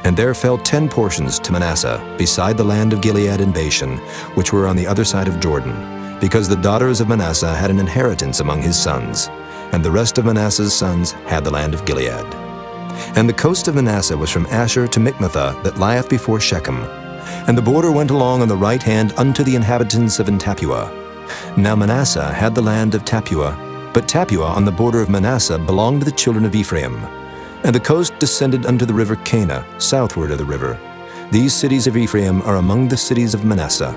And there fell 10 portions to Manasseh, beside the land of Gilead and Bashan, which were on the other side of Jordan, because the daughters of Manasseh had an inheritance among his sons, and the rest of Manasseh's sons had the land of Gilead. And the coast of Manasseh was from Asher to Michmethah, that lieth before Shechem. And the border went along on the right hand unto the inhabitants of Tappuah. Now Manasseh had the land of Tappuah, but Tappuah on the border of Manasseh belonged to the children of Ephraim. And the coast descended unto the river Cana, southward of the river. These cities of Ephraim are among the cities of Manasseh.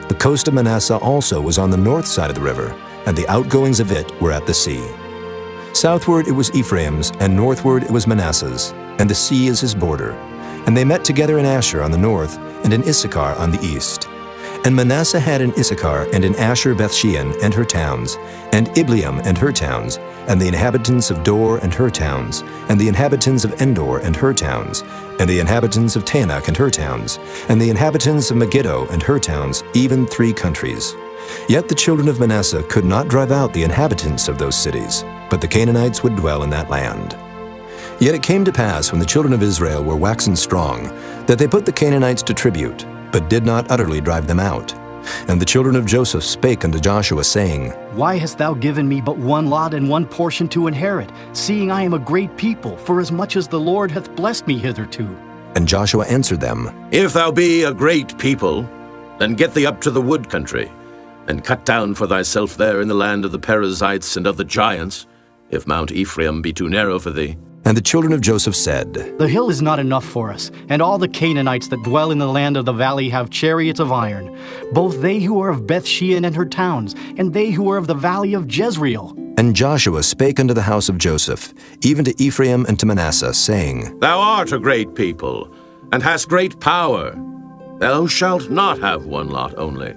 The coast of Manasseh also was on the north side of the river, and the outgoings of it were at the sea. Southward it was Ephraim's, and northward it was Manasseh's, and the sea is his border. And they met together in Asher on the north, and in Issachar on the east. And Manasseh had in Issachar and in Asher Bethshean and her towns, and Ibleam and her towns, and the inhabitants of Dor and her towns, and the inhabitants of Endor and her towns, and the inhabitants of Tanakh and her towns, and the inhabitants of Megiddo and her towns, even 3 countries. Yet the children of Manasseh could not drive out the inhabitants of those cities, but the Canaanites would dwell in that land. Yet it came to pass, when the children of Israel were waxen strong, that they put the Canaanites to tribute, but did not utterly drive them out. And the children of Joseph spake unto Joshua, saying, Why hast thou given me but one lot and one portion to inherit, seeing I am a great people, for as much as the Lord hath blessed me hitherto? And Joshua answered them, If thou be a great people, then get thee up to the wood country, and cut down for thyself there in the land of the Perizzites and of the giants, if Mount Ephraim be too narrow for thee. And the children of Joseph said, The hill is not enough for us, and all the Canaanites that dwell in the land of the valley have chariots of iron, both they who are of Bethshean and her towns, and they who are of the valley of Jezreel. And Joshua spake unto the house of Joseph, even to Ephraim and to Manasseh, saying, Thou art a great people, and hast great power. Thou shalt not have one lot only,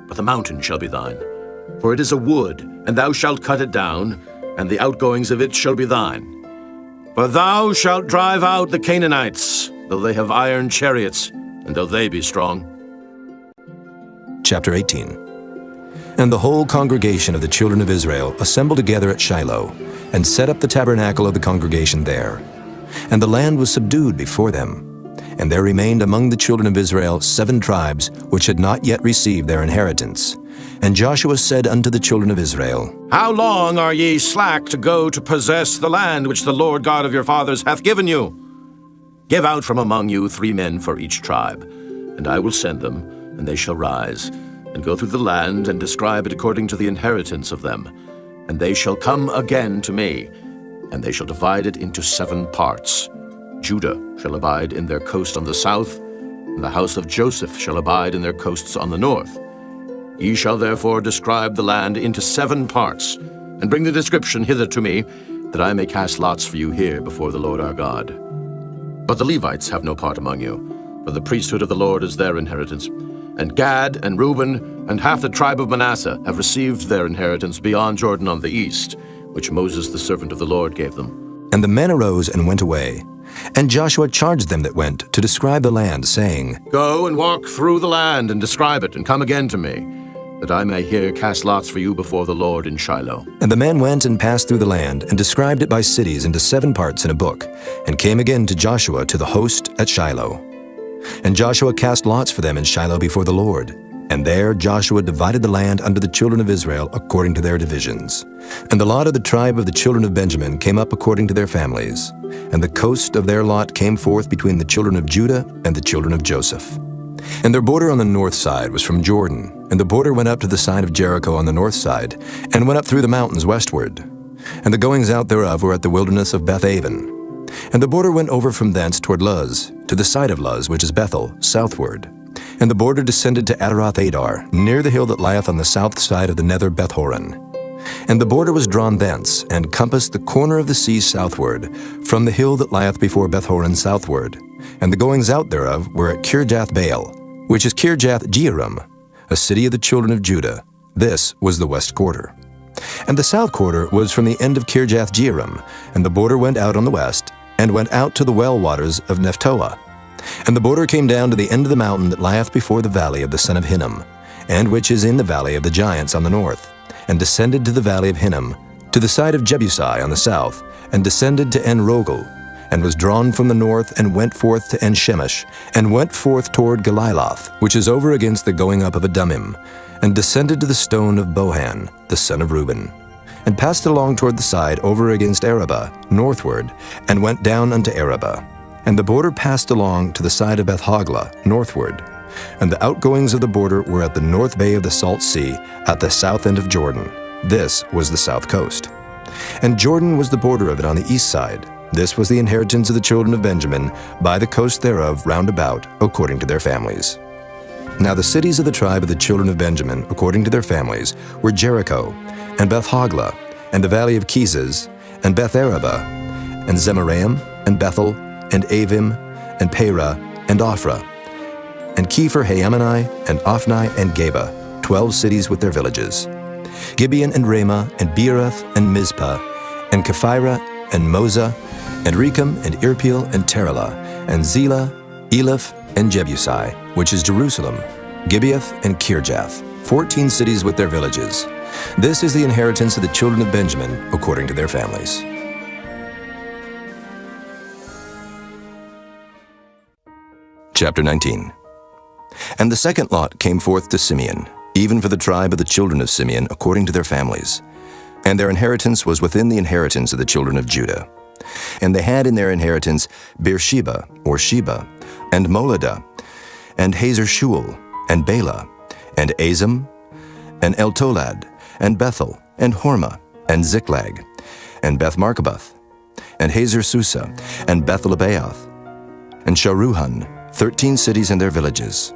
but the mountain shall be thine. For it is a wood, and thou shalt cut it down, and the outgoings of it shall be thine. For thou shalt drive out the Canaanites, though they have iron chariots, and though they be strong. Chapter 18. And the whole congregation of the children of Israel assembled together at Shiloh, and set up the tabernacle of the congregation there. And the land was subdued before them. And there remained among the children of Israel 7 tribes, which had not yet received their inheritance. And Joshua said unto the children of Israel, How long are ye slack to go to possess the land which the Lord God of your fathers hath given you? Give out from among you 3 men for each tribe, and I will send them, and they shall rise, and go through the land, and describe it according to the inheritance of them. And they shall come again to me, and they shall divide it into 7 parts. Judah shall abide in their coast on the south, and the house of Joseph shall abide in their coasts on the north. Ye shall therefore describe the land into 7 parts, and bring the description hither to me, that I may cast lots for you here before the Lord our God. But the Levites have no part among you, for the priesthood of the Lord is their inheritance. And Gad and Reuben and half the tribe of Manasseh have received their inheritance beyond Jordan on the east, which Moses the servant of the Lord gave them. And the men arose and went away, And Joshua charged them that went to describe the land, saying, Go and walk through the land and describe it, and come again to me, that I may here cast lots for you before the Lord in Shiloh. And the men went and passed through the land, and described it by cities into 7 parts in a book, and came again to Joshua to the host at Shiloh. And Joshua cast lots for them in Shiloh before the Lord. And there Joshua divided the land unto the children of Israel according to their divisions. And the lot of the tribe of the children of Benjamin came up according to their families. And the coast of their lot came forth between the children of Judah and the children of Joseph. And their border on the north side was from Jordan, and the border went up to the side of Jericho on the north side, and went up through the mountains westward. And the goings out thereof were at the wilderness of Beth-aven. And the border went over from thence toward Luz, to the side of Luz, which is Bethel, southward. And the border descended to Adaroth-adar, near the hill that lieth on the south side of the nether Beth-horon. And the border was drawn thence, and compassed the corner of the sea southward, from the hill that lieth before Beth-horon southward. And the goings out thereof were at Kirjath-baal, which is Kirjath-jearim, a city of the children of Judah. This was the west quarter. And the south quarter was from the end of Kirjath-jearim, and the border went out on the west, and went out to the well waters of Nephtoah. And the border came down to the end of the mountain that lieth before the valley of the son of Hinnom, and which is in the valley of the giants on the north, and descended to the valley of Hinnom, to the side of Jebusai on the south, and descended to En-rogel, and was drawn from the north, and went forth to En-shemesh, and went forth toward Galiloth, which is over against the going up of Adumim, and descended to the stone of Bohan, the son of Reuben, and passed along toward the side over against Arabah, northward, and went down unto Arabah. And the border passed along to the side of Beth-hoglah, northward. And the outgoings of the border were at the north bay of the Salt Sea, at the south end of Jordan. This was the south coast. And Jordan was the border of it on the east side. This was the inheritance of the children of Benjamin, by the coast thereof round about, according to their families. Now the cities of the tribe of the children of Benjamin, according to their families, were Jericho, and Beth-hoglah, and the valley of Keziz, and Beth-arabah, and Zemaraim, and Bethel, and Avim, and Perah, and Ophrah, and Kepher-haammonai, and Ophni, and Geba, 12 cities with their villages. Gibeon, and Ramah, and Beeroth, and Mizpah, and Kephirah, and Moza, and Rechem, and Irpeel, and Terelah, and Zelah, Eleph, and Jebusai, which is Jerusalem, Gibeath, and Kirjath, 14 cities with their villages. This is the inheritance of the children of Benjamin, according to their families. Chapter 19. And the second lot came forth to Simeon, even for the tribe of the children of Simeon, according to their families. And their inheritance was within the inheritance of the children of Judah. And they had in their inheritance Beersheba, or Sheba, and Moladah, and Hazer-shual, and Bela, and Azim, and Eltolad, and Bethel, and Hormah, and Ziklag, and Beth-marcaboth, and Hazer-susa, and Beth-lebaoth, and Sharuhan, 13 cities and their villages.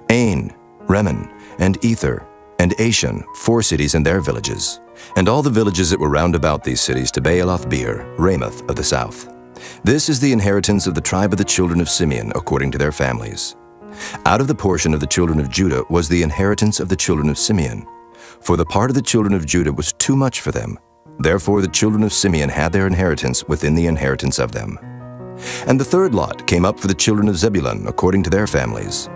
Ain, Rimmon, and Ether, and Ashan, 4 cities and their villages. And all the villages that were round about these cities to Baaloth-beer, Ramoth of the south. This is the inheritance of the tribe of the children of Simeon, according to their families. Out of the portion of the children of Judah was the inheritance of the children of Simeon. For the part of the children of Judah was too much for them. Therefore the children of Simeon had their inheritance within the inheritance of them. And the third lot came up for the children of Zebulun, according to their families.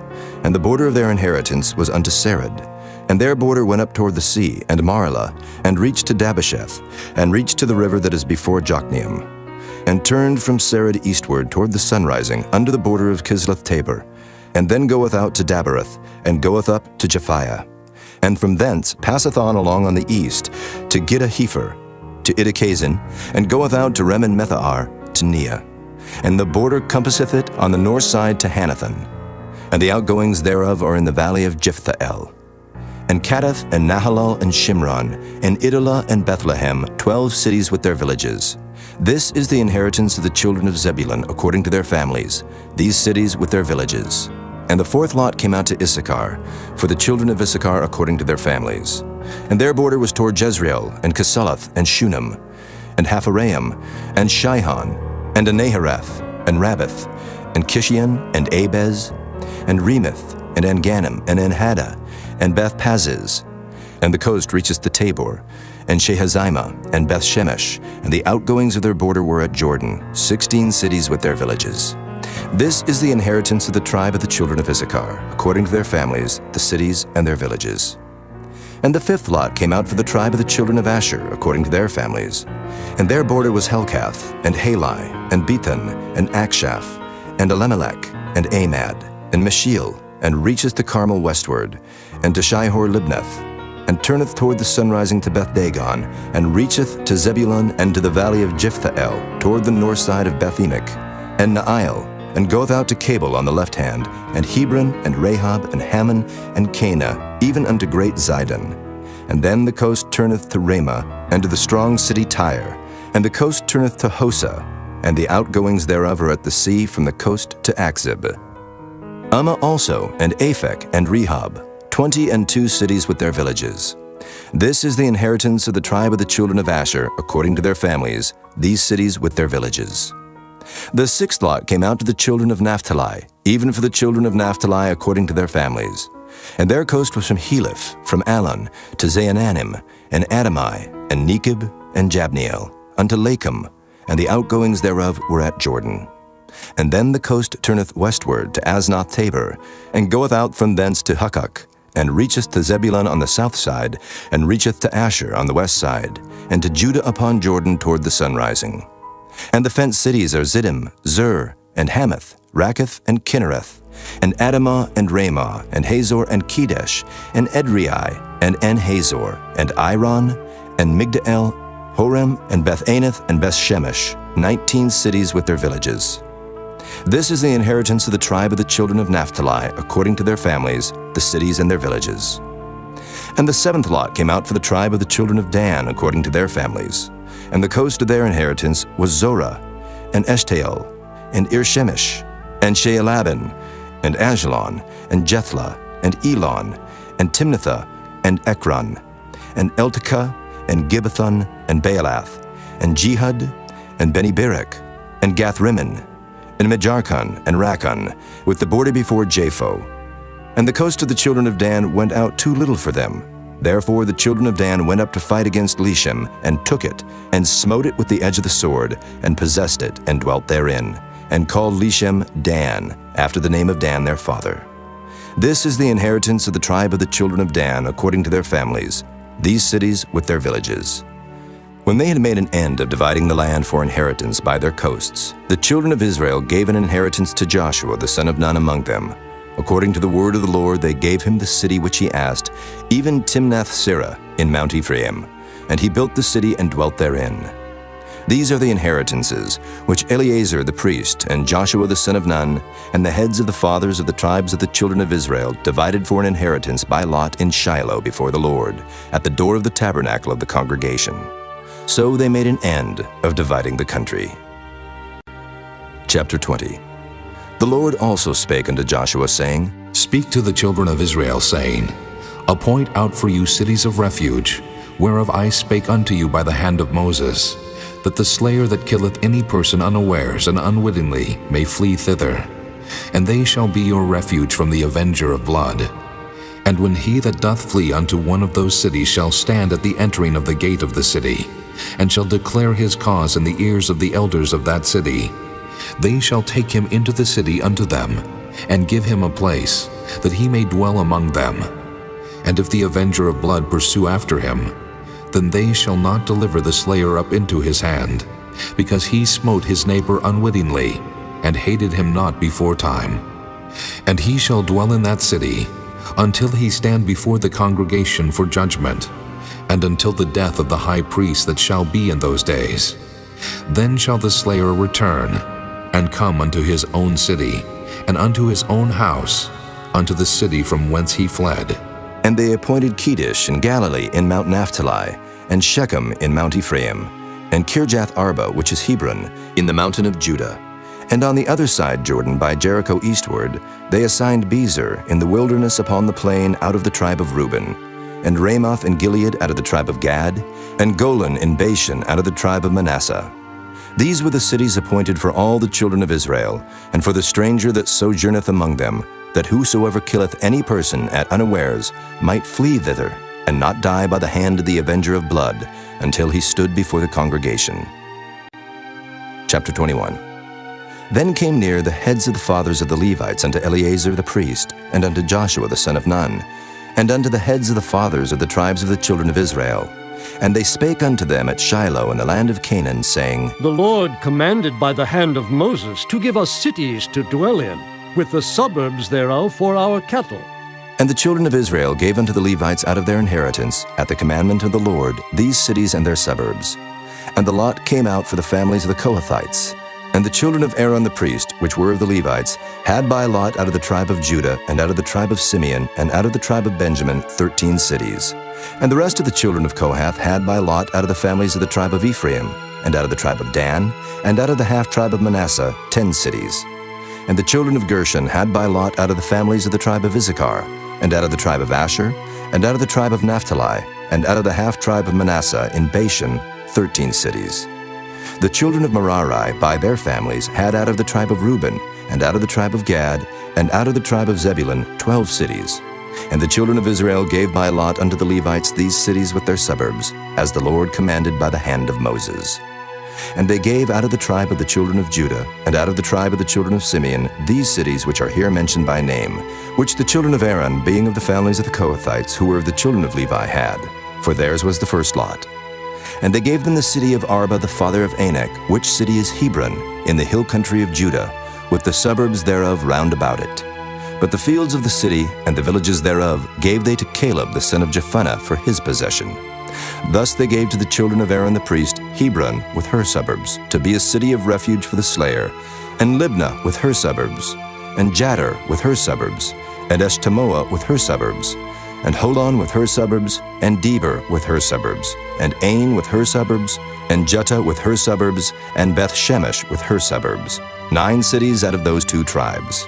And the border of their inheritance was unto Sarid. And their border went up toward the sea, and Maralah, and reached to Dabasheth, and reached to the river that is before Jokneam, and turned from Sarid eastward toward the sunrising, unto the border of Kisloth-tabor, and then goeth out to Dabereth, and goeth up to Japhiah, and from thence passeth on along on the east to Gittah-hefer, to Idakazin, and goeth out to Remon-methahar, to Neah. And the border compasseth it on the north side to Hanathon, and the outgoings thereof are in the valley of Jiphthahel. And Cadath, and Nahalal, and Shimron, and Idolah, and Bethlehem, 12 cities with their villages. This is the inheritance of the children of Zebulun, according to their families, these cities with their villages. And the fourth lot came out to Issachar, for the children of Issachar according to their families. And their border was toward Jezreel, and Kesaloth, and Shunem, and Hapharaim, and Shihon, and Anahareth, and Rabbath, and Kishion, and Abez, and Remoth, and Engannim, and Enhaddah, and Beth-Paziz. And the coast reacheth to Tabor, and Shehazimah, and Beth-Shemesh, and the outgoings of their border were at Jordan, 16 cities with their villages. This is the inheritance of the tribe of the children of Issachar, according to their families, the cities and their villages. And the fifth lot came out for the tribe of the children of Asher, according to their families. And their border was Helkath, and Halai, and Bethan, and Akshaph, and Elimelech, and Amad, and Meshiel, and reacheth to Carmel westward, and to Shihor-Libnath, and turneth toward the sunrising to Beth-Dagon, and reacheth to Zebulun and to the valley of Jiphthahel, toward the north side of Beth-Emek, and Naail, and goeth out to Cabul on the left hand, and Hebron, and Rahab, and Hammon, and Cana, even unto great Zidon. And then the coast turneth to Ramah, and to the strong city Tyre, and the coast turneth to Hosa, and the outgoings thereof are at the sea from the coast to Akzib. Ummah also, and Aphek, and Rehob, 22 cities with their villages. This is the inheritance of the tribe of the children of Asher, according to their families, these cities with their villages. The sixth lot came out to the children of Naphtali, even for the children of Naphtali according to their families. And their coast was from Heleph, from Alon, to Zaananim, and Adamai, and Nekeb, and Jabneel, unto Lakum, and the outgoings thereof were at Jordan. And then the coast turneth westward to Aznoth Tabor, and goeth out from thence to Hukkok, and reacheth to Zebulun on the south side, and reacheth to Asher on the west side, and to Judah upon Jordan toward the sunrising. And the fenced cities are Ziddim, Zur, and Hamath, Rakkath, and Kinnereth, and Adamah, and Ramah, and Hazor, and Kedesh, and Edrei, and En-Hazor, and Iron, and Migdal, Horem, and Beth-Anath, and Beth-Shemesh, 19 cities with their villages. This is the inheritance of the tribe of the children of Naphtali, according to their families, the cities and their villages. And the seventh lot came out for the tribe of the children of Dan, according to their families. And the coast of their inheritance was Zorah, and Eshtaol, and Irshemesh, and Shealabin, and Ajalon, and Jethlah, and Elon, and Timnathah, and Ekron, and Eltekah, and Gibbethon, and Baalath, and Jehud, and Beni-Berak, and Gath-Rimmon, and Mejarkon, and Rakkon, with the border before Japho. And the coast of the children of Dan went out too little for them. Therefore the children of Dan went up to fight against Leshem, and took it, and smote it with the edge of the sword, and possessed it, and dwelt therein, and called Leshem Dan, after the name of Dan their father. This is the inheritance of the tribe of the children of Dan, according to their families, these cities with their villages. When they had made an end of dividing the land for inheritance by their coasts, the children of Israel gave an inheritance to Joshua the son of Nun among them. According to the word of the Lord, they gave him the city which he asked, even Timnath-Serah in Mount Ephraim, and he built the city and dwelt therein. These are the inheritances which Eleazar the priest, and Joshua the son of Nun, and the heads of the fathers of the tribes of the children of Israel divided for an inheritance by lot in Shiloh before the Lord, at the door of the tabernacle of the congregation. So they made an end of dividing the country. Chapter 20. The Lord also spake unto Joshua, saying, Speak to the children of Israel, saying, Appoint out for you cities of refuge, whereof I spake unto you by the hand of Moses, that the slayer that killeth any person unawares and unwittingly may flee thither. And they shall be your refuge from the avenger of blood. And when he that doth flee unto one of those cities shall stand at the entering of the gate of the city, and shall declare his cause in the ears of the elders of that city, they shall take him into the city unto them, and give him a place, that he may dwell among them. And if the avenger of blood pursue after him, then they shall not deliver the slayer up into his hand, because he smote his neighbor unwittingly, and hated him not before time. And he shall dwell in that city, until he stand before the congregation for judgment, and until the death of the high priest that shall be in those days. Then shall the slayer return, and come unto his own city, and unto his own house, unto the city from whence he fled. And they appointed Kedesh in Galilee in Mount Naphtali, and Shechem in Mount Ephraim, and Kirjath Arba, which is Hebron, in the mountain of Judah. And on the other side Jordan, by Jericho eastward, they assigned Bezer in the wilderness upon the plain out of the tribe of Reuben, and Ramoth in Gilead out of the tribe of Gad, and Golan in Bashan out of the tribe of Manasseh. These were the cities appointed for all the children of Israel, and for the stranger that sojourneth among them, that whosoever killeth any person at unawares might flee thither, and not die by the hand of the avenger of blood, until he stood before the congregation. Chapter 21. Then came near the heads of the fathers of the Levites unto Eleazar the priest, and unto Joshua the son of Nun, and unto the heads of the fathers of the tribes of the children of Israel. And they spake unto them at Shiloh in the land of Canaan, saying, The Lord commanded by the hand of Moses to give us cities to dwell in, with the suburbs thereof for our cattle. And the children of Israel gave unto the Levites out of their inheritance, at the commandment of the Lord, these cities and their suburbs. And the lot came out for the families of the Kohathites. And the children of Aaron the priest, which were of the Levites, had by lot out of the tribe of Judah, and out of the tribe of Simeon, and out of the tribe of Benjamin, 13 cities. And the rest of the children of Kohath had by lot out of the families of the tribe of Ephraim, and out of the tribe of Dan, and out of the half-tribe of Manasseh, 10 cities. And the children of Gershon had by lot out of the families of the tribe of Issachar, and out of the tribe of Asher, and out of the tribe of Naphtali, and out of the half-tribe of Manasseh in Bashan, 13 cities. The children of Merari by their families had out of the tribe of Reuben, and out of the tribe of Gad, and out of the tribe of Zebulun, 12 cities. And the children of Israel gave by lot unto the Levites these cities with their suburbs, as the Lord commanded by the hand of Moses. And they gave out of the tribe of the children of Judah, and out of the tribe of the children of Simeon, these cities which are here mentioned by name, which the children of Aaron, being of the families of the Kohathites, who were of the children of Levi, had, for theirs was the first lot. And they gave them the city of Arba the father of Anak, which city is Hebron, in the hill country of Judah, with the suburbs thereof round about it. But the fields of the city and the villages thereof gave they to Caleb the son of Jephunneh for his possession. Thus they gave to the children of Aaron the priest Hebron with her suburbs, to be a city of refuge for the slayer, and Libnah with her suburbs, and Jadar with her suburbs, and Eshtemoa with her suburbs, and Holon with her suburbs, and Deber with her suburbs, and Ain with her suburbs, and Juttah with her suburbs, and Beth-Shemesh with her suburbs, 9 cities out of those 2 tribes.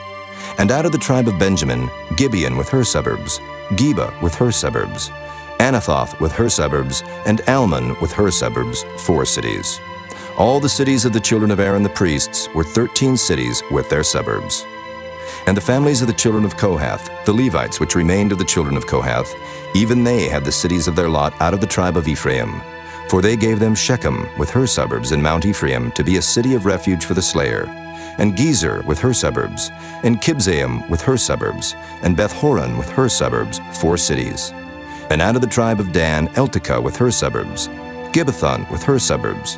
And out of the tribe of Benjamin, Gibeon with her suburbs, Geba with her suburbs, Anathoth with her suburbs, and Almon with her suburbs, 4 cities. All the cities of the children of Aaron the priests were 13 cities with their suburbs. And the families of the children of Kohath, the Levites which remained of the children of Kohath, even they had the cities of their lot out of the tribe of Ephraim. For they gave them Shechem with her suburbs in Mount Ephraim to be a city of refuge for the slayer, and Gezer with her suburbs, and Kibzaim with her suburbs, and Beth-horon with her suburbs, 4 cities. And out of the tribe of Dan, Eltekeh with her suburbs, Gibbethon with her suburbs,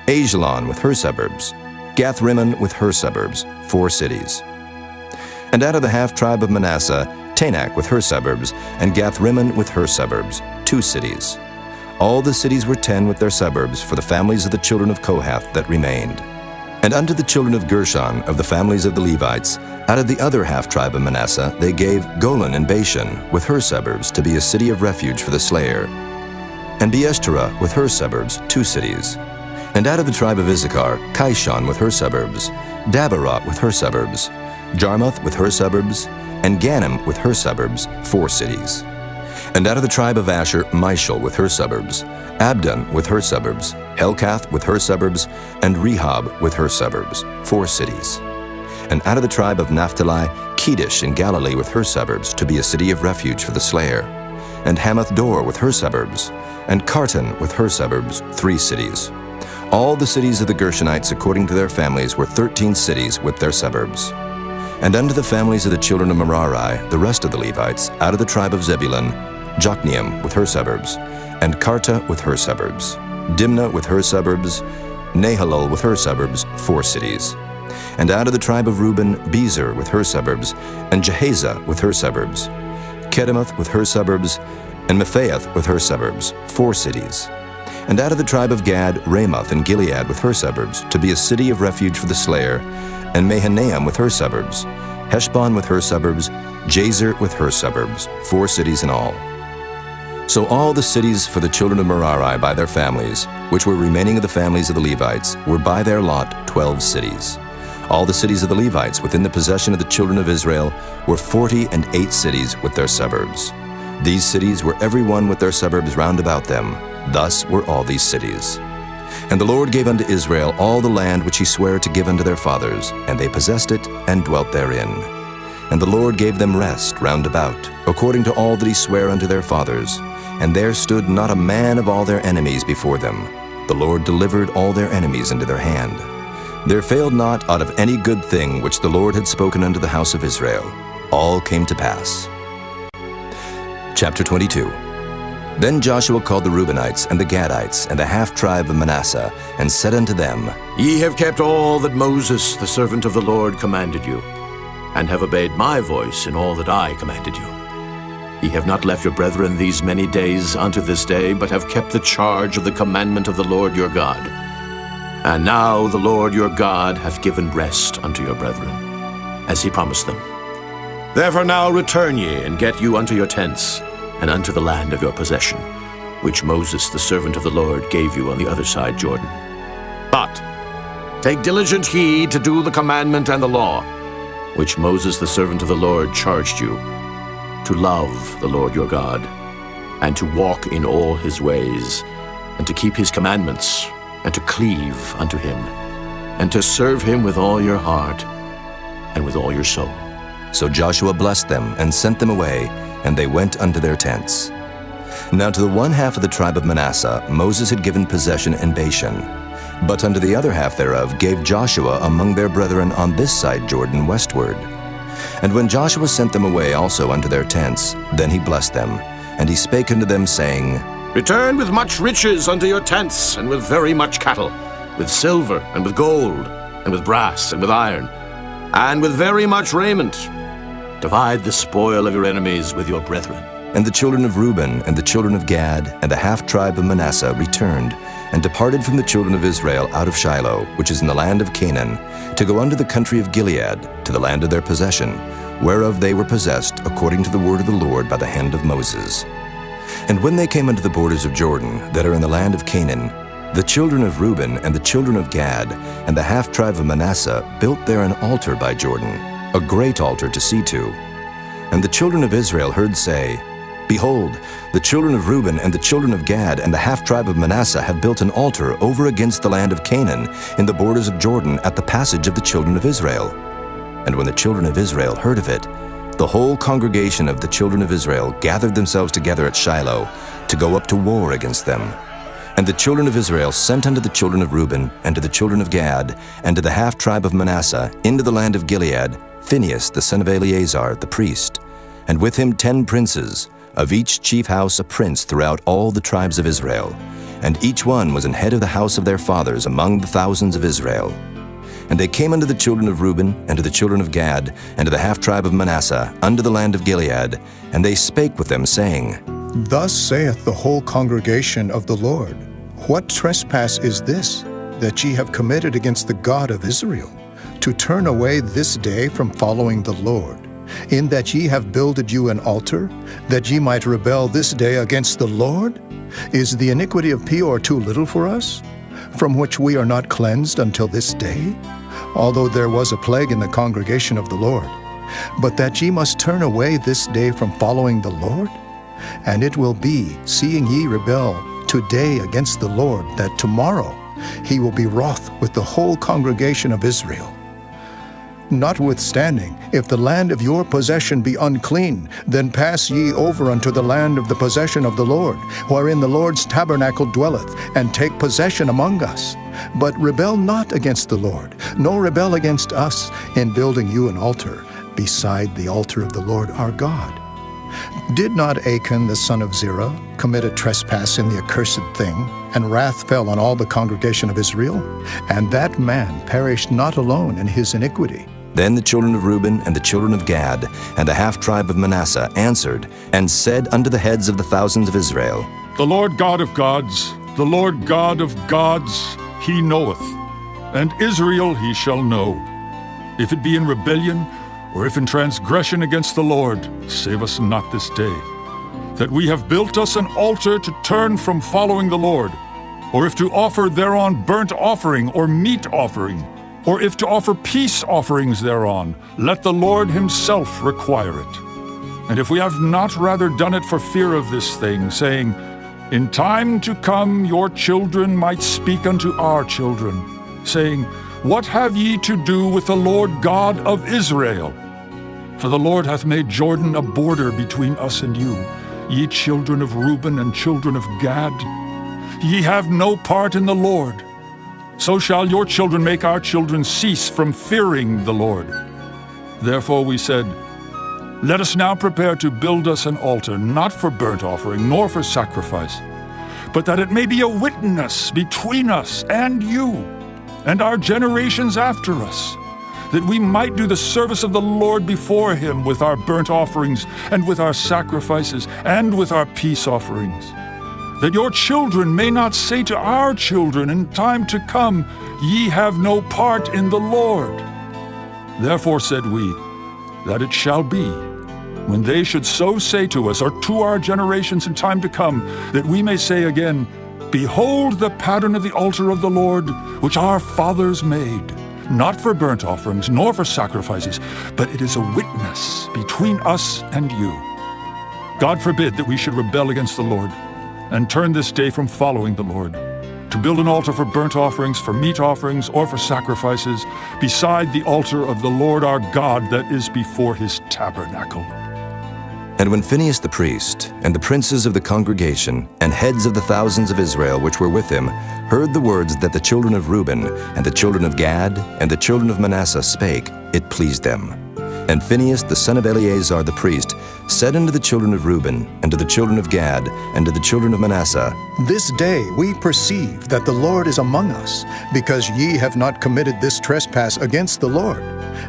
Ajalon with her suburbs, Gath-rimmon with her suburbs, 4 cities. And out of the half-tribe of Manasseh, Tanakh with her suburbs, and Gath-rimmon with her suburbs, 2 cities. All the cities were 10 with their suburbs for the families of the children of Kohath that remained. And unto the children of Gershon, of the families of the Levites, out of the other half-tribe of Manasseh, they gave Golan and Bashan with her suburbs to be a city of refuge for the slayer, and Beeshterah with her suburbs, 2 cities. And out of the tribe of Issachar, Kishon with her suburbs, Dabarot with her suburbs, Jarmuth with her suburbs, and Ganim with her suburbs, 4 cities. And out of the tribe of Asher, Mishal with her suburbs, Abdon with her suburbs, Helkath with her suburbs, and Rehob with her suburbs, 4 cities. And out of the tribe of Naphtali, Kedesh in Galilee with her suburbs, to be a city of refuge for the slayer, and Hamath-dor with her suburbs, and Kartan with her suburbs, 3 cities. All the cities of the Gershonites according to their families were 13 cities with their suburbs. And unto the families of the children of Merari, the rest of the Levites, out of the tribe of Zebulun, Jokneam with her suburbs, and Karta with her suburbs, Dimnah with her suburbs, Nahalol with her suburbs, 4 cities. And out of the tribe of Reuben, Bezer with her suburbs, and Jehaza with her suburbs, Kedemoth with her suburbs, and Mephaath with her suburbs, 4 cities. And out of the tribe of Gad, Ramoth and Gilead with her suburbs, to be a city of refuge for the slayer, and Mahanaim with her suburbs, Heshbon with her suburbs, Jazer with her suburbs, 4 cities in all. So all the cities for the children of Merari by their families, which were remaining of the families of the Levites, were by their lot 12 cities. All the cities of the Levites within the possession of the children of Israel were 48 cities with their suburbs. These cities were every one with their suburbs round about them. Thus were all these cities. And the Lord gave unto Israel all the land which he sware to give unto their fathers, and they possessed it and dwelt therein. And the Lord gave them rest round about, according to all that he sware unto their fathers, and there stood not a man of all their enemies before them. The Lord delivered all their enemies into their hand. There failed not out of any good thing which the Lord had spoken unto the house of Israel. All came to pass. Chapter 22. Then Joshua called the Reubenites and the Gadites and the half-tribe of Manasseh, and said unto them, Ye have kept all that Moses, the servant of the Lord, commanded you, and have obeyed my voice in all that I commanded you. Ye have not left your brethren these many days unto this day, but have kept the charge of the commandment of the Lord your God. And now the Lord your God hath given rest unto your brethren, as he promised them. Therefore now return ye, and get you unto your tents, and unto the land of your possession, which Moses the servant of the Lord gave you on the other side Jordan. But take diligent heed to do the commandment and the law, which Moses the servant of the Lord charged you, to love the Lord your God, and to walk in all his ways, and to keep his commandments, and to cleave unto him, and to serve him with all your heart and with all your soul. So Joshua blessed them and sent them away, and they went unto their tents. Now to the one half of the tribe of Manasseh Moses had given possession in Bashan, but unto the other half thereof gave Joshua among their brethren on this side Jordan westward. And when Joshua sent them away also unto their tents, then he blessed them, and he spake unto them, saying, Return with much riches unto your tents, and with very much cattle, with silver, and with gold, and with brass, and with iron, and with very much raiment. Divide the spoil of your enemies with your brethren. And the children of Reuben and the children of Gad and the half-tribe of Manasseh returned, and departed from the children of Israel out of Shiloh, which is in the land of Canaan, to go unto the country of Gilead, to the land of their possession, whereof they were possessed according to the word of the Lord by the hand of Moses. And when they came unto the borders of Jordan, that are in the land of Canaan, the children of Reuben and the children of Gad and the half-tribe of Manasseh built there an altar by Jordan, a great altar to see to. And the children of Israel heard say, Behold, the children of Reuben and the children of Gad and the half-tribe of Manasseh have built an altar over against the land of Canaan in the borders of Jordan at the passage of the children of Israel. And when the children of Israel heard of it, the whole congregation of the children of Israel gathered themselves together at Shiloh to go up to war against them. And the children of Israel sent unto the children of Reuben and to the children of Gad and to the half-tribe of Manasseh into the land of Gilead Phinehas the son of Eleazar the priest, and with him 10 princes, of each chief house a prince throughout all the tribes of Israel, and each one was an head of the house of their fathers among the thousands of Israel. And they came unto the children of Reuben, and to the children of Gad, and to the half-tribe of Manasseh, unto the land of Gilead, and they spake with them, saying, Thus saith the whole congregation of the Lord, What trespass is this, that ye have committed against the God of Israel, to turn away this day from following the Lord, in that ye have builded you an altar, that ye might rebel this day against the Lord? Is the iniquity of Peor too little for us, from which we are not cleansed until this day? Although there was a plague in the congregation of the Lord, but that ye must turn away this day from following the Lord? And it will be, seeing ye rebel today against the Lord, that tomorrow he will be wroth with the whole congregation of Israel. Notwithstanding, if the land of your possession be unclean, then pass ye over unto the land of the possession of the Lord, wherein the Lord's tabernacle dwelleth, and take possession among us. But rebel not against the Lord, nor rebel against us, in building you an altar, beside the altar of the Lord our God. Did not Achan the son of Zerah commit a trespass in the accursed thing, and wrath fell on all the congregation of Israel? And that man perished not alone in his iniquity. Then the children of Reuben and the children of Gad and the half-tribe of Manasseh answered and said unto the heads of the thousands of Israel, The Lord God of gods, the Lord God of gods, he knoweth, and Israel he shall know. If it be in rebellion, or if in transgression against the Lord, save us not this day, that we have built us an altar to turn from following the Lord, or if to offer thereon burnt offering or meat offering, or if to offer peace offerings thereon, let the Lord himself require it. And if we have not rather done it for fear of this thing, saying, In time to come your children might speak unto our children, saying, What have ye to do with the Lord God of Israel? For the Lord hath made Jordan a border between us and you. ye children of Reuben and children of Gad? Ye have no part in the Lord. So shall your children make our children cease from fearing the Lord. Therefore we said, let us now prepare to build us an altar, not for burnt offering, nor for sacrifice, but that it may be a witness between us and you, and our generations after us, that we might do the service of the Lord before him with our burnt offerings, and with our sacrifices, and with our peace offerings. That your children may not say to our children in time to come, ye have no part in the Lord. Therefore said we, that it shall be, when they should so say to us, or to our generations in time to come, that we may say again, behold the pattern of the altar of the Lord, which our fathers made, not for burnt offerings, nor for sacrifices, but it is a witness between us and you. God forbid that we should rebel against the Lord, and turn this day from following the Lord, to build an altar for burnt offerings, for meat offerings, or for sacrifices, beside the altar of the Lord our God that is before his tabernacle. And when Phinehas the priest, and the princes of the congregation, and heads of the thousands of Israel which were with him, heard the words that the children of Reuben, and the children of Gad, and the children of Manasseh spake, it pleased them. And Phinehas the son of Eleazar the priest said unto the children of Reuben, and to the children of Gad, and to the children of Manasseh, This day we perceive that the Lord is among us, because ye have not committed this trespass against the Lord.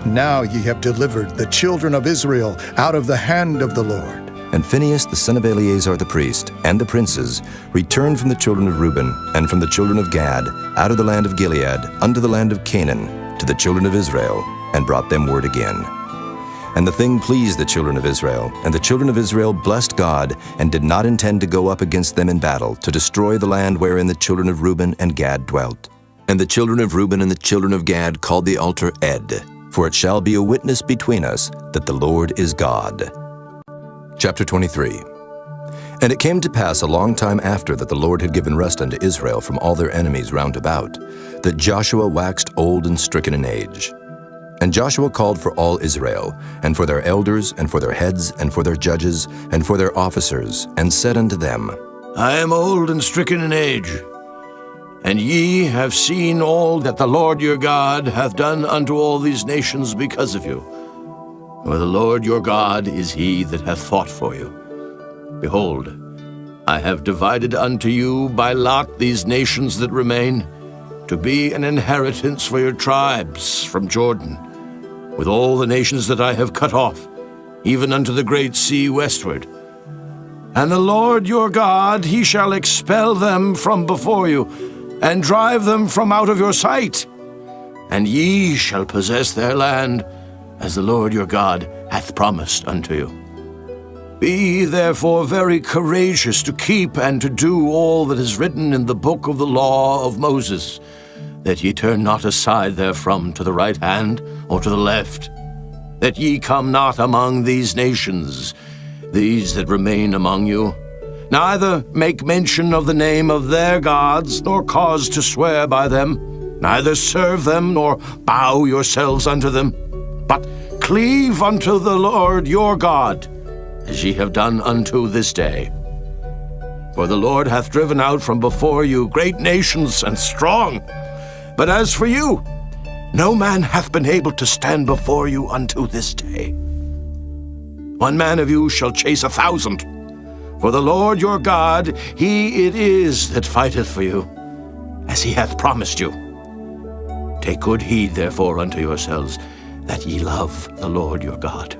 Now ye have delivered the children of Israel out of the hand of the Lord. And Phinehas the son of Eleazar the priest, and the princes, returned from the children of Reuben, and from the children of Gad, out of the land of Gilead, unto the land of Canaan, to the children of Israel, and brought them word again. And the thing pleased the children of Israel, and the children of Israel blessed God, and did not intend to go up against them in battle, to destroy the land wherein the children of Reuben and Gad dwelt. And the children of Reuben and the children of Gad called the altar Ed, for it shall be a witness between us that the Lord is God. Chapter 23. And it came to pass a long time after that the Lord had given rest unto Israel from all their enemies round about, that Joshua waxed old and stricken in age. And Joshua called for all Israel, and for their elders, and for their heads, and for their judges, and for their officers, and said unto them, I am old and stricken in age, and ye have seen all that the Lord your God hath done unto all these nations because of you. For the Lord your God is he that hath fought for you. Behold, I have divided unto you by lot these nations that remain, to be an inheritance for your tribes from Jordan, with all the nations that I have cut off, even unto the great sea westward. And the Lord your God, he shall expel them from before you, and drive them from out of your sight. And ye shall possess their land, as the Lord your God hath promised unto you. Be therefore very courageous to keep and to do all that is written in the book of the law of Moses, that ye turn not aside therefrom to the right hand or to the left, that ye come not among these nations, these that remain among you, neither make mention of the name of their gods, nor cause to swear by them, neither serve them, nor bow yourselves unto them, but cleave unto the Lord your God, as ye have done unto this day. For the Lord hath driven out from before you great nations and strong, but as for you, no man hath been able to stand before you unto this day. 1 man of you shall chase 1,000, for the Lord your God, he it is that fighteth for you, as he hath promised you. Take good heed therefore unto yourselves, that ye love the Lord your God.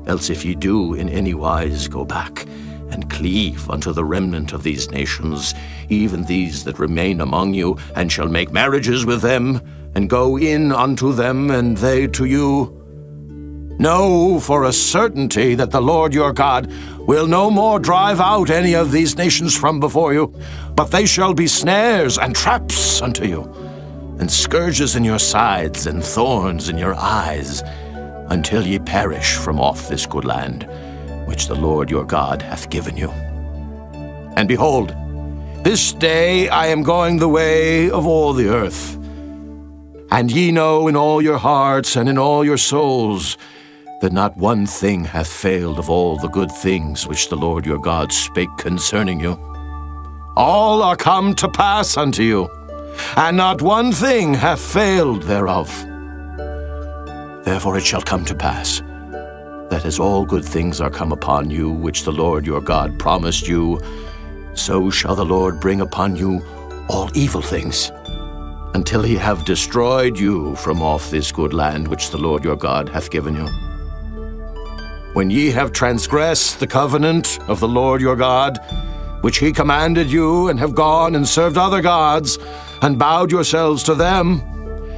Else if ye do in any wise go back, and cleave unto the remnant of these nations, even these that remain among you, and shall make marriages with them, and go in unto them, and they to you, know for a certainty that the Lord your God will no more drive out any of these nations from before you, but they shall be snares and traps unto you, and scourges in your sides, and thorns in your eyes, until ye perish from off this good land, which the Lord your God hath given you. And behold, this day I am going the way of all the earth. And ye know in all your hearts and in all your souls that not one thing hath failed of all the good things which the Lord your God spake concerning you. All are come to pass unto you, and not one thing hath failed thereof. Therefore it shall come to pass, that as all good things are come upon you, which the Lord your God promised you, so shall the Lord bring upon you all evil things, until he have destroyed you from off this good land which the Lord your God hath given you. When ye have transgressed the covenant of the Lord your God, which he commanded you, and have gone and served other gods, and bowed yourselves to them,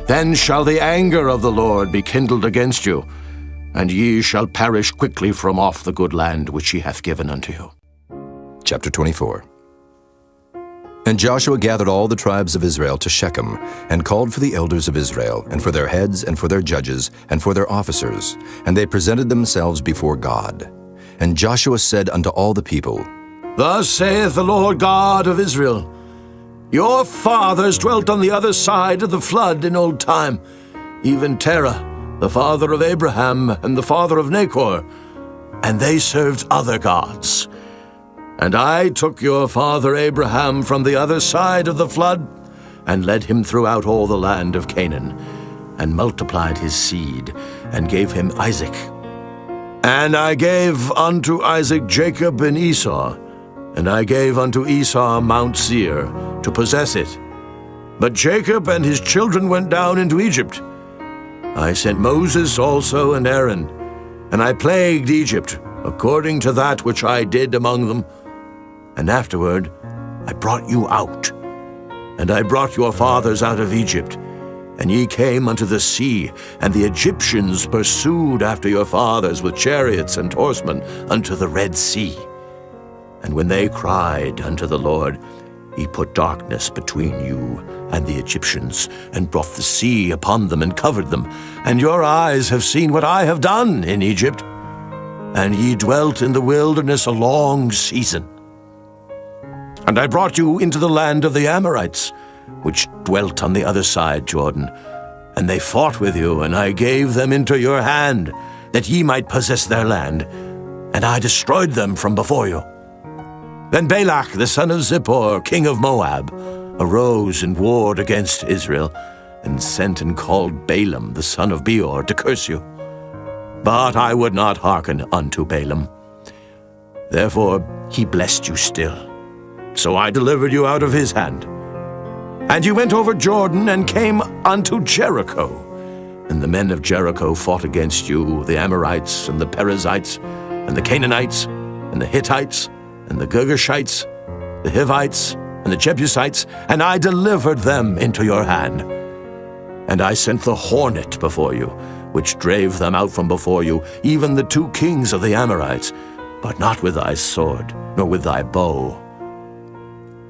then shall the anger of the Lord be kindled against you, and ye shall perish quickly from off the good land which he hath given unto you. Chapter 24. And Joshua gathered all the tribes of Israel to Shechem, and called for the elders of Israel, and for their heads, and for their judges, and for their officers, and they presented themselves before God. And Joshua said unto all the people, Thus saith the Lord God of Israel, Your fathers dwelt on the other side of the flood in old time, even Terah, the father of Abraham, and the father of Nachor, and they served other gods. And I took your father Abraham from the other side of the flood, and led him throughout all the land of Canaan, and multiplied his seed, and gave him Isaac. And I gave unto Isaac Jacob and Esau, and I gave unto Esau Mount Seir, to possess it. But Jacob and his children went down into Egypt. I sent Moses also and Aaron, and I plagued Egypt, according to that which I did among them. And afterward I brought you out, and I brought your fathers out of Egypt, and ye came unto the sea, and the Egyptians pursued after your fathers with chariots and horsemen unto the Red Sea. And when they cried unto the Lord, he put darkness between you and the Egyptians, and brought the sea upon them and covered them. And your eyes have seen what I have done in Egypt, and ye dwelt in the wilderness a long season. And I brought you into the land of the Amorites, which dwelt on the other side Jordan. And they fought with you, and I gave them into your hand, that ye might possess their land, and I destroyed them from before you. Then Balak the son of Zippor, king of Moab, arose and warred against Israel, and sent and called Balaam the son of Beor to curse you. But I would not hearken unto Balaam. Therefore he blessed you still. So I delivered you out of his hand. And you went over Jordan and came unto Jericho. And the men of Jericho fought against you, the Amorites, and the Perizzites, and the Canaanites, and the Hittites, and the Girgashites, the Hivites, and the Jebusites, and I delivered them into your hand. And I sent the hornet before you, which drave them out from before you, even the 2 kings of the Amorites, but not with thy sword, nor with thy bow.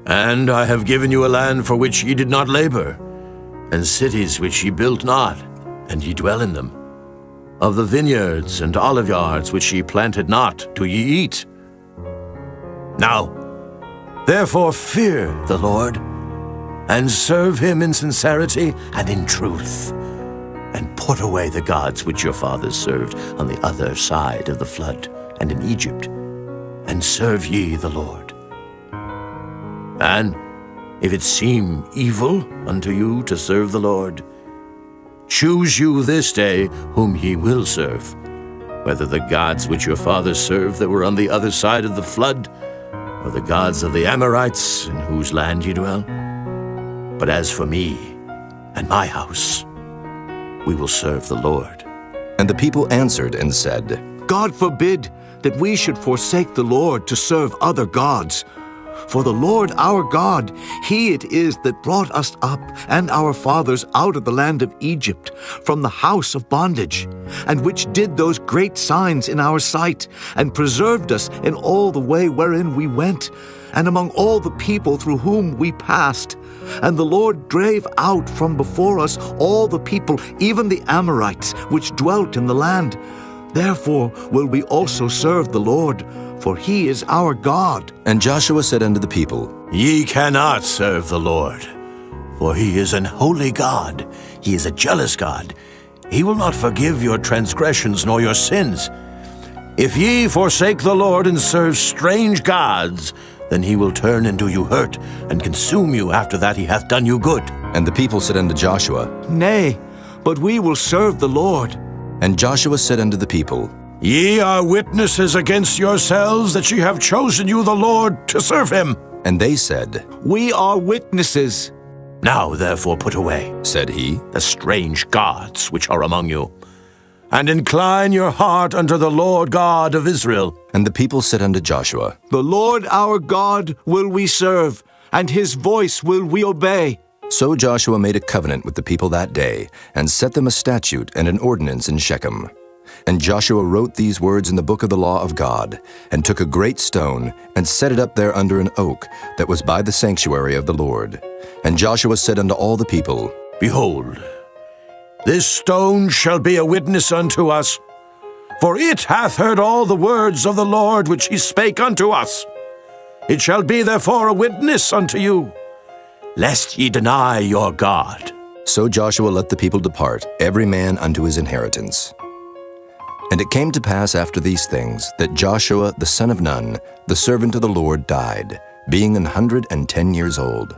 And I have given you a land for which ye did not labor, and cities which ye built not, and ye dwell in them. Of the vineyards and oliveyards which ye planted not, do ye eat. Now, therefore fear the Lord, and serve him in sincerity and in truth, and put away the gods which your fathers served on the other side of the flood and in Egypt, and serve ye the Lord. And if it seem evil unto you to serve the Lord, choose you this day whom ye will serve, whether the gods which your fathers served that were on the other side of the flood, or the gods of the Amorites in whose land ye dwell. But as for me and my house, we will serve the Lord. And the people answered and said, God forbid that we should forsake the Lord to serve other gods. For the Lord our God, he it is that brought us up and our fathers out of the land of Egypt, from the house of bondage, and which did those great signs in our sight, and preserved us in all the way wherein we went, and among all the people through whom we passed. And the Lord drave out from before us all the people, even the Amorites, which dwelt in the land. Therefore will we also serve the Lord, for he is our God. And Joshua said unto the people, Ye cannot serve the Lord, for he is an holy God. He is a jealous God. he will not forgive your transgressions nor your sins. If ye forsake the Lord and serve strange gods, then he will turn and do you hurt, and consume you after that he hath done you good. And the people said unto Joshua, Nay, but we will serve the Lord. And Joshua said unto the people, Ye are witnesses against yourselves that ye have chosen you the Lord to serve him. And they said, We are witnesses. Now therefore put away, said he, the strange gods which are among you, and incline your heart unto the Lord God of Israel. And the people said unto Joshua, The Lord our God will we serve, and his voice will we obey. So Joshua made a covenant with the people that day, and set them a statute and an ordinance in Shechem. And Joshua wrote these words in the book of the law of God, and took a great stone, and set it up there under an oak that was by the sanctuary of the Lord. And Joshua said unto all the people, Behold, this stone shall be a witness unto us, for it hath heard all the words of the Lord which he spake unto us. It shall be therefore a witness unto you, lest ye deny your God. So Joshua let the people depart, every man unto his inheritance. And it came to pass after these things, that Joshua the son of Nun, the servant of the Lord, died, being 110 years old.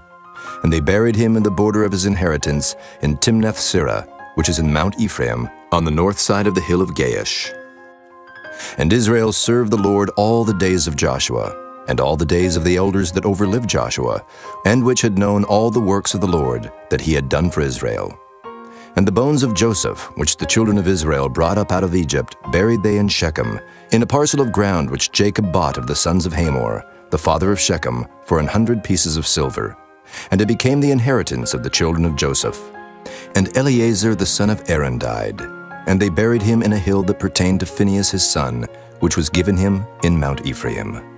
And they buried him in the border of his inheritance in Timnath-Serah, which is in Mount Ephraim, on the north side of the hill of Gaish. And Israel served the Lord all the days of Joshua, and all the days of the elders that overlived Joshua, and which had known all the works of the Lord that he had done for Israel. And the bones of Joseph, which the children of Israel brought up out of Egypt, buried they in Shechem, in a parcel of ground which Jacob bought of the sons of Hamor, the father of Shechem, for 100 pieces of silver. And it became the inheritance of the children of Joseph. And Eleazar the son of Aaron died, and they buried him in a hill that pertained to Phinehas his son, which was given him in Mount Ephraim.